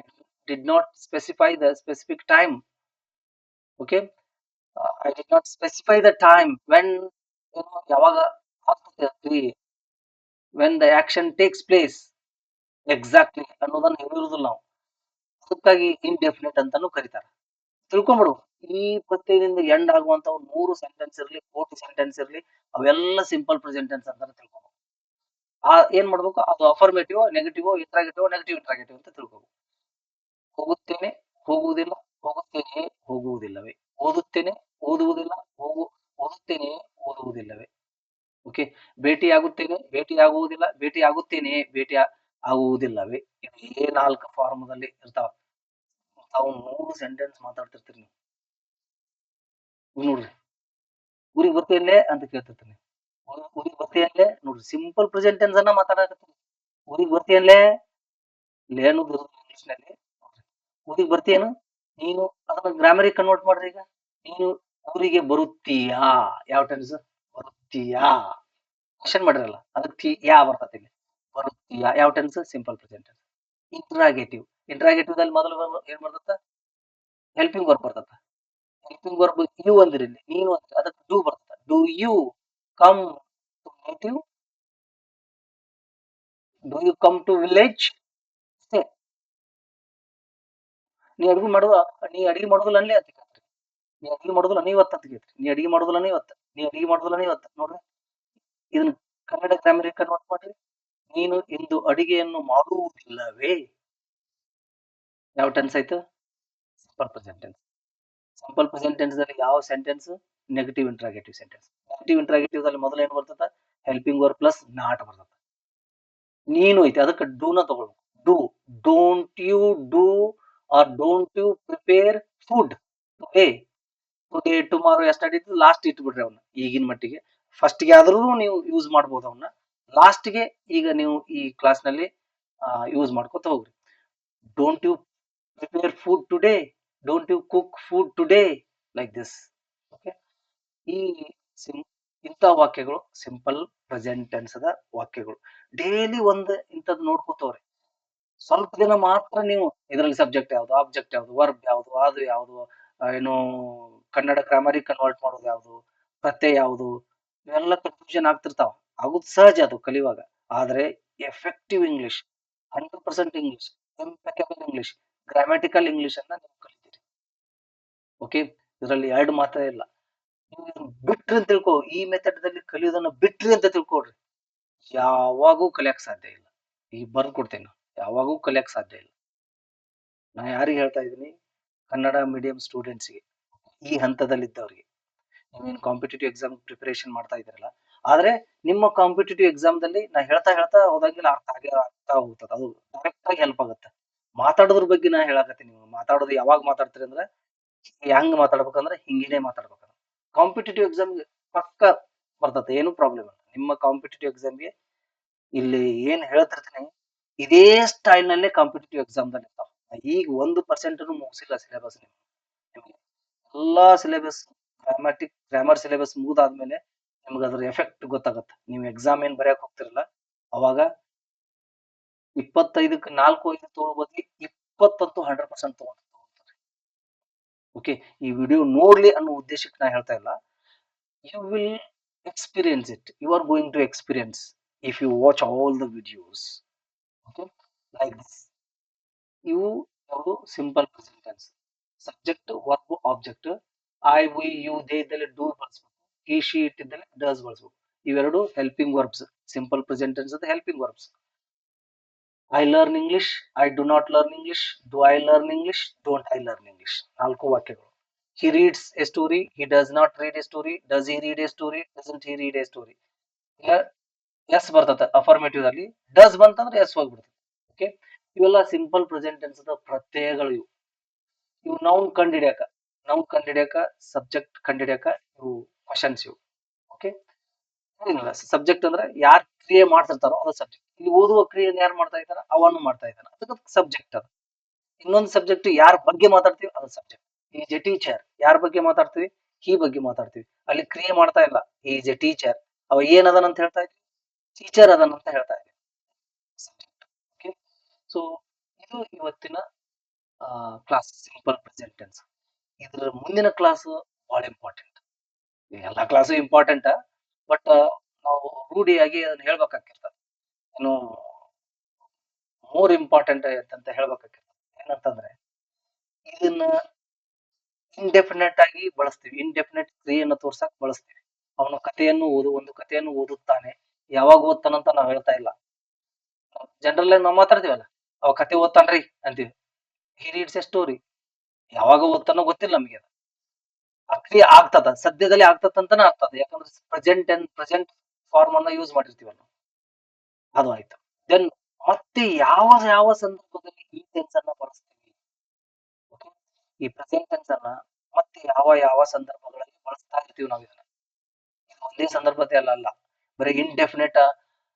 did not specify the specific time. Okay. I did not specify the time when ಯಾವಾಗ ಆಗ್ತದೆ ಕ್ರಿಯೆ. When the action takes place exactly ಅನ್ನೋದನ್ನ ಹೇಳಿರುವುದಿಲ್ಲ ನಾವು. ಅದಕ್ಕಾಗಿ ಇಂಡೆಫಿನಿಟ್ ಅಂತಾನೂ ಕರೀತಾರೆ. ತಿಳ್ಕೊಂಬಿಡು. ಈ ಪ್ರತ್ಯಯದಿಂದ ಎಂಡ್ ಆಗುವಂತವು 100 ಸೆಂಟೆನ್ಸ್ ಇರ್ಲಿ, ಕೋಟಿ ಸೆಂಟೆನ್ಸ್ ಇರ್ಲಿ, ಅವೆಲ್ಲ ಸಿಂಪಲ್ ಪ್ರೆಸೆಂಟ್ ಟೆನ್ಸ್ ಅಂತಾನೆ ತಿಳ್ಕೊಬೇಕು. ಏನ್ ಮಾಡ್ಬೇಕು? ಅದು ಅಫರ್ಮೇಟಿವ್, ನೆಗೆಟಿವ್ ಇಂಟ್ರಾಗೇಟಿವ್ ಅಂತ ತಿಳ್ಕೊಬೇಕು. ಹೋಗುತ್ತೇನೆ, ಹೋಗುವುದಿಲ್ಲ, ಹೋಗುತ್ತೇನೆಯೇ, ಹೋಗುವುದಿಲ್ಲವೇ. ಓದುತ್ತೇನೆ, ಓದುವುದಿಲ್ಲ, ಓದುತ್ತೇನೆಯೇ, ಓದುವುದಿಲ್ಲವೇ. ಓಕೆ. ಭೇಟಿಯಾಗುತ್ತೇನೆ, ಭೇಟಿಯಾಗುತ್ತೇನೆಯೇ, ಆಗುವುದಿಲ್ಲವೇ. ಇವೇ 4 ಫಾರ್ಮ್‌ದಲ್ಲಿ ಇರ್ತಾವ. ತಾವು 100 ಸೆಂಟೆನ್ಸ್ ಮಾತಾಡ್ತಿರ್ತೀರಿ ನೀವು. ಈಗ ನೋಡ್ರಿ. ಊರಿಗ್ ಬರ್ತೀಯಲ್ಲೇ ಅಂತ ಕೇಳ್ತಿರ್ತೀನಿ. ಊರಿಗ್ ಬರ್ತೀಯಲ್ಲೇ ನೋಡ್ರಿ ಸಿಂಪಲ್ ಪ್ರೆಸೆಂಟ್ ಟೆನ್ಸ್ ಅನ್ನ ಮಾತಾಡಕತ್ತೀನಿ. ಊರಿಗ್ ಬರ್ತೀಯಲ್ಲೇ ಲೇ ಅನ್ನೋದು ಇರೋದಿಲ್ಲ ಇಂಗ್ಲಿಷ್‌ನಲ್ಲಿ. ಊರಿಗ್ ಬರ್ತೀಯೇನು? ನೀನು ಅದನ್ನ ಗ್ರಾಮರಿಗ್ ಕನ್ವರ್ಟ್ ಮಾಡ್ರಿ ಈಗ. ನೀನು ಊರಿಗೆ ಬರುತ್ತೀಯಾ? ಯಾವ ಟೆನ್ಸ್? ಬರುತ್ತೀಯಾ? ಕ್ವೆಶ್ಚನ್ ಮಾಡಿರಲ್ಲ. ಅದಕ್ಕೆ ಯಾ ಬರ್ತೈತಿ ಇಲ್ಲಿ. ಬರುತ್ತೀಯಾ? ಯಾವ tense? Simple present tense. Interrogative. ಇಂಟರಾಗೇಟಿವ್‌ದಲ್ಲಿ ಮೊದಲು ಏನ್ ಬರ್ತತ್ತ? ಹೆಲ್ಪಿಂಗ್ ವರ್ಬ್ ಬರ್ತತ್ತ. ಹೆಲ್ಪಿಂಗ್ ವರ್ಬ್ ಯು ಅಂದಿರಿ ಇಲ್ಲಿ. ನೀನು ಅಂದ್ರಿ. ಅದಕ್ಕೆ ಡು ಬರ್ತದ. Do you come to native? Do you come to village? ಅಷ್ಟೇ. ನೀ ಅಡಿಗೆ ಮಾಡುದಿಲ್ಲ ಅನ್ಲಿ ಅಂತ ಕೇಳ್ತಾರೆ. ನೀ ಅಡಿಗೆ ಮಾಡೋದಿಲ್ಲ ನೀ ಇವತ್ತ ಅಂತ ಕೇಳ್ತೀರಿ. ನೀ ಅಡಿಗೆ ಮಾಡೋದಿಲ್ಲ ನೀ ಇವತ್ತ. ನೀ ಅಡಿಗೆ ಮಾಡೋದಿಲ್ಲ ನೀ ಇವತ್ತ. ನೋಡ್ರಿ ಇದನ್ನ ಕನ್ನಡ ಗ್ರಾಮರಿಗೆ ಕನ್ವರ್ಟ್ ಮಾಡ್ರಿ. ನೀನು ಇಂದು ಅಡಿಗೆಯನ್ನು ಮಾಡುವುದಿಲ್ಲವೇ? ಯಾವ ಟೆನ್ಸ್ ಆಯ್ತು? Simple present tense. Simple present tense ದಲ್ಲಿ ಯಾವ sentence? Negative interrogative sentence. Negative interrogative ದಲ್ಲಿ ಮೊದಲು ಏನ್ ಬರ್ತದ? ಹೆಲ್ಪಿಂಗ್ ವರ್ಬ್ ಪ್ಲಸ್ ನಾಟ್ ಬರ್ತದ. ನೀನು ಐತಿ ಅದಕ್ಕೆ ಡೂನ ತಗೊಳ್ಬೇಕು. Do. Don't you do or don't you prepare food today? Today tomorrow yesterday last ಇಟ್ಬಿಡ್ರಿ ಅವನ್ನ ಈಗಿನ ಮಟ್ಟಿಗೆ. ಫಸ್ಟ್ ಗೆ ಆದ್ರೂ ನೀವು ಯೂಸ್ ಮಾಡ್ಬೋದು ಅವನ್ನ. ಲಾಸ್ಟ್ ಗೆ ಈಗ ನೀವು ಈ ಕ್ಲಾಸ್ ನಲ್ಲಿ ಯೂಸ್ ಮಾಡ್ಕೊತ ಹೋಗ್ರಿ. Don't you prepare food today? Don't you cook food today? Like this. Okay. ಈ ಇಂಥ ವಾಕ್ಯಗಳು ಸಿಂಪಲ್ ಪ್ರೆಸೆಂಟ್ ಟೆನ್ಸ್ ದ ವಾಕ್ಯಗಳು. ಡೈಲಿ ಒಂದ್ ಇಂಥದ್ ನೋಡ್ಕೋತವ್ರಿ. ಸ್ವಲ್ಪ ದಿನ ಮಾತ್ರ ನೀವು ಇದರಲ್ಲಿ ಸಬ್ಜೆಕ್ಟ್ ಯಾವ್ದು, ಆಬ್ಜೆಕ್ಟ್ ಯಾವ್ದು, ವರ್ಬ್ ಯಾವ್ದು, ಅದು ಯಾವ್ದು, ಏನು ಕನ್ನಡ ಗ್ರಾಮರಿಗೆ ಕನ್ವರ್ಟ್ ಮಾಡೋದು ಯಾವ್ದು, ಪ್ರತ್ಯಯ ಯಾವ್ದು, ಇವೆಲ್ಲ ಕನ್ಫ್ಯೂಷನ್ ಆಗ್ತಿರ್ತಾವ. ಆಗುದ್ ಸಹಜ ಅದು ಕಲಿಯುವಾಗ. ಆದ್ರೆ effective English, 100% English, impeccable English, grammatical English ಅನ್ನ ನೀವು ಕಲಿತೀರಿ. ಓಕೆ, ಇದರಲ್ಲಿ ಎರಡು ಮಾತ್ರ ಇಲ್ಲ. ನೀವು ಬಿಟ್ರಿ ಅಂತ ತಿಳ್ಕೊ, ಈ ಮೆಥಡ್ ದಲ್ಲಿ ಕಲಿಯೋದನ್ನ ಬಿಟ್ರಿ ಅಂತ ತಿಳ್ಕೊಡ್ರಿ, ಯಾವಾಗೂ ಕಲಿಯಕ್ ಸಾಧ್ಯ ಇಲ್ಲ. ಈಗ ಬರ್ದ್ ಕೊಡ್ತೇನೆ, ಯಾವಾಗೂ ಕಲಿಯಕ್ ಸಾಧ್ಯ ಇಲ್ಲ. ನಾ ಯಾರಿಗೆ ಹೇಳ್ತಾ ಇದ್ದೀನಿ? ಕನ್ನಡ ಮೀಡಿಯಂ ಸ್ಟೂಡೆಂಟ್ಸ್ಗೆ, ಈ ಹಂತದಲ್ಲಿದ್ದವ್ರಿಗೆ. ನೀವೇನು ಕಾಂಪಿಟೇಟಿವ್ ಎಕ್ಸಾಮ್ ಪ್ರಿಪರೇಷನ್ ಮಾಡ್ತಾ ಇದ್ದೀರಲ್ಲ, ಆದ್ರೆ ನಿಮ್ಮ ಕಾಂಪಿಟೇಟಿವ್ ಎಕ್ಸಾಮ್ ದಲ್ಲಿ ನಾ ಹೇಳ್ತಾ ಹೇಳ್ತಾ ಹೋದಂಗೆಲ್ಲ ಆಗ್ತಾ ಹೋಗ್ತದ. ಅದು ಡೈರೆಕ್ಟ್ ಆಗಿ ಹೆಲ್ಪ್ ಆಗುತ್ತೆ. ಮಾತಾಡೋದ್ರ ಬಗ್ಗೆ ನಾ ಹೇಳಕತ್ತೀನಿ. ನೀವು ಮಾತಾಡೋದು ಯಾವಾಗ ಮಾತಾಡ್ತೀರಿ ಅಂದ್ರೆ, ಹೆಂಗ್ ಮಾತಾಡ್ಬೇಕಂದ್ರೆ ಹಿಂಗೇನೆ ಮಾತಾಡ್ಬೇಕು. ಕಾಂಪಿಟೇಟಿವ್ ಎಕ್ಸಾಮ್ಗೆ ಪಕ್ಕ ಬರ್ತದೆ, ಏನು ಪ್ರಾಬ್ಲಮ್ ಇಲ್ಲ. ನಿಮ್ಮ ಕಾಂಪಿಟೇಟಿವ್ ಎಕ್ಸಾಮ್ಗೆ ಇಲ್ಲಿ ಏನ್ ಹೇಳ್ತಿರ್ತೀನಿ ಇದೇ ಸ್ಟೈಲ್ ನಲ್ಲೇ ಕಾಂಪಿಟೇಟಿವ್ ಎಕ್ಸಾಮ್ ದಲ್ಲಿ ಇರ್ತಾವ. ಈಗ 1% ಮುಗಿಸಿಲ್ಲ ಸಿಲೆಬಸ್. ನಿಮ್ಗೆ ಎಲ್ಲಾ ಸಿಲೆಬಸ್ ಗ್ರಾಮರ್ ಸಿಲೆಬಸ್ ಮುಗಿದಾದ್ಮೇಲೆ ನಿಮ್ಗೆ ಅದ್ರ ಎಫೆಕ್ಟ್ ಗೊತ್ತಾಗತ್ತೆ. ನೀವು ಎಕ್ಸಾಮ್ ಏನ್ ಬರೆಯಕ್ ಹೋಗ್ತಿರಲ್ಲ ಅವಾಗ 25ಕ್ಕೆ 4-5 ತಗೊಳ್ಬೋದು, 20 100% ತಗೊಳ್ತಾರೆ. ಓಕೆ, ಈ ವಿಡಿಯೋ ನೋಡ್ಲಿ ಅನ್ನೋ ಉದ್ದೇಶಕ್ಕೆ ನಾ ಹೇಳ್ತಾ ಇಲ್ಲ. You will experience it. You are going to experience if you watch all the videos. Okay, like this. You have simple present tense. Subject, verb, object. I, we, you, they ಇದ್ದಲ್ಲಿ do ಬಳಸಬೇಕು. He, she, it ಇದ್ದಲ್ಲಿ does ಬಳಸಬೇಕು. ಇವೆರಡು helping verbs. Simple present tense ಅದು helping verbs. I learn English. I do not learn English. Do I learn English? Don't I learn English? ನಾಲ್ಕು ವಾಕ್ಯಗಳು. He reads a story. He does not read a story. Does he read a story? Doesn't he read a story? S ಬರ್ತದೆ ಅಫರ್ಮೇಟಿವ್ ಅಲ್ಲಿ. ಡಸ್ ಬಂತಂದ್ರೆ ಎಸ್ ಹೋಗ್ಬಿಡ್ತದೆ. ಓಕೆ, ಇವೆಲ್ಲ ಸಿಂಪಲ್ ಪ್ರೆಸೆಂಟ್ ಟೆನ್ಸ್ ಪ್ರತ್ಯಯಗಳು. ಇವು ನೌನ್ ಕಂಡಿಡಿಯಾಕ ಸಬ್ಜೆಕ್ಟ್ ಕಂಡಿಡಿಯಾಕ ಇವು ಕ್ವಶನ್ಸ್ ಇವು. ಓಕೆ, ಸಬ್ಜೆಕ್ಟ್ ಅಂದ್ರೆ ಯಾರು ಕ್ರಿಯೆ ಮಾಡ್ತಿರ್ತಾರೋ ಅದು ಸಬ್ಜೆಕ್ಟ್. ಇಲ್ಲಿ ಓದುವ ಕ್ರಿಯೆಯನ್ನು ಯಾರು ಮಾಡ್ತಾ ಇದ್ದಾರ ಅವನು ಮಾಡ್ತಾ ಇದ್ದಾನೆ, ಅದಕ್ಕೆ ಸಬ್ಜೆಕ್ಟ್ ಅದು. ಇನ್ನೊಂದು ಸಬ್ಜೆಕ್ಟ್ ಯಾರ ಬಗ್ಗೆ ಮಾತಾಡ್ತೀವಿ ಅದು ಸಬ್ಜೆಕ್ಟ್. ಈಸ್ ಎ ಟೀಚರ್, ಯಾರ ಬಗ್ಗೆ ಮಾತಾಡ್ತೀವಿ? ಹಿ ಬಗ್ಗೆ ಮಾತಾಡ್ತೀವಿ. ಅಲ್ಲಿ ಕ್ರಿಯೆ ಮಾಡ್ತಾ ಇಲ್ಲ, ಈಸ್ ಎ ಟೀಚರ್. ಅವ ಏನದನ ಅಂತ ಹೇಳ್ತಾ ಇದ್ವಿ? ಟೀಚರ್ ಅದನ್ನ ಅಂತ ಹೇಳ್ತಾ ಇದ್ವಿ. ಓಕೆ, ಸೊ ಇದು ಇವತ್ತಿನ ಕ್ಲಾಸ್ ಸಿಂಪಲ್ ಪ್ರೆಸೆಂಟ್ ಟೆನ್ಸ್. ಇದ್ರ ಮುಂದಿನ ಕ್ಲಾಸ್ ಬಹಳ ಇಂಪಾರ್ಟೆಂಟ್. ಎಲ್ಲಾ ಕ್ಲಾಸು ಇಂಪಾರ್ಟೆಂಟ್, ಬಟ್ ನಾವು ರೂಢಿಯಾಗಿ ಅದನ್ನ ಹೇಳ್ಬೇಕಾಗಿರ್ತದೆ. ಏನು ಮೋರ್ ಇಂಪಾರ್ಟೆಂಟ್ ಅಂತ ಹೇಳ್ಬೇಕಾಗಿರ್ತದೆ. ಏನಂತಂದ್ರೆ ಇದನ್ನ ಇಂಡೆಫಿನೆಟ್ ಆಗಿ ಬಳಸ್ತೀವಿ. ಇಂಡೆಫಿನೆಟ್ ಕ್ರಿಯೆಯನ್ನು ತೋರ್ಸಕ್ ಬಳಸ್ತೀವಿ. ಅವನ ಕಥೆಯನ್ನು ಒಂದು ಕಥೆಯನ್ನು ಓದುತ್ತಾನೆ. ಯಾವಾಗ ಓದ್ತಾನಂತ ನಾವ್ ಹೇಳ್ತಾ ಇಲ್ಲ. ಜನರಲ್ ಆಗಿ ನಾವ್ ಮಾತಾಡ್ತೀವಲ್ಲ, ಅವ ಕತೆ ಓದ್ತಾನ್ರಿ ಅಂತೀವಿ. ಹಿ ರೀಡ್ಸ್ ಎ ಸ್ಟೋರಿ. ಯಾವಾಗ ಓದ್ತಾನೋ ಗೊತ್ತಿಲ್ಲ ನಮಗೆ. ಆ ಕ್ರಿಯೆ ಆಗ್ತದ, ಸದ್ಯದಲ್ಲಿ ಆಗ್ತದಂತಾನೆ ಆಗ್ತದ. ಯಾಕಂದ್ರೆ ಪ್ರೆಸೆಂಟ್ ಫಾರ್ಮ್ ಅನ್ನ ಯೂಸ್ ಮಾಡಿರ್ತೀವಲ್ಲ, ಅದು ಆಯ್ತು. ದೆನ್ ಮತ್ತೆ ಯಾವ ಯಾವ ಸಂದರ್ಭದಲ್ಲಿ ಈ ಟೆನ್ಸ್ ಅನ್ನ ಬಳಸ್ತೀವಿ? ಓಕೆ, ಈ ಪ್ರೆಸೆಂಟ್ ಟೆನ್ಸ್ ಅನ್ನ ಮತ್ತೆ ಯಾವ ಯಾವ ಸಂದರ್ಭಗಳಲ್ಲಿ ಬಳಸ್ತಾ ಇರ್ತೀವಿ ನಾವು ಇದನ್ನ. ಇದು ಒಂದೇ ಸಂದರ್ಭದಲ್ಲಿ ಅಲ್ಲ. ಬರೀ ಇಂಡೆಫಿನೆಟ್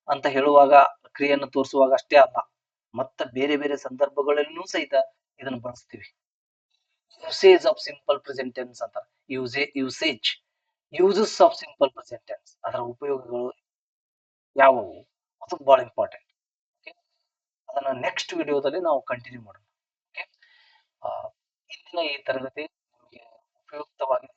ಅಂತ ಹೇಳುವಾಗ, ಕ್ರಿಯೆಯನ್ನು ತೋರಿಸುವಾಗ ಅಷ್ಟೇ ಅಲ್ಲ, ಮತ್ತೆ ಬೇರೆ ಬೇರೆ ಸಂದರ್ಭಗಳಲ್ಲೂ ಸಹಿತ ಇದನ್ನು ಬಳಸ್ತೀವಿ. Usage of simple present tense ಅಂತ. Uses of simple present tense, ಅದರ ಉಪಯೋಗಗಳು ಯಾವುವು, ಅದು ಬಹಳ ಇಂಪಾರ್ಟೆಂಟ್. ಓಕೆ, ಅದನ್ನ ನೆಕ್ಸ್ಟ್ ವಿಡಿಯೋದಲ್ಲಿ ನಾವು ಕಂಟಿನ್ಯೂ ಮಾಡೋಣ. ಓಕೆ, ಇಂದಿನ ಈ ತರಗತಿ ನಿಮಗೆ ಉಪಯುಕ್ತವಾಗಿದೆ.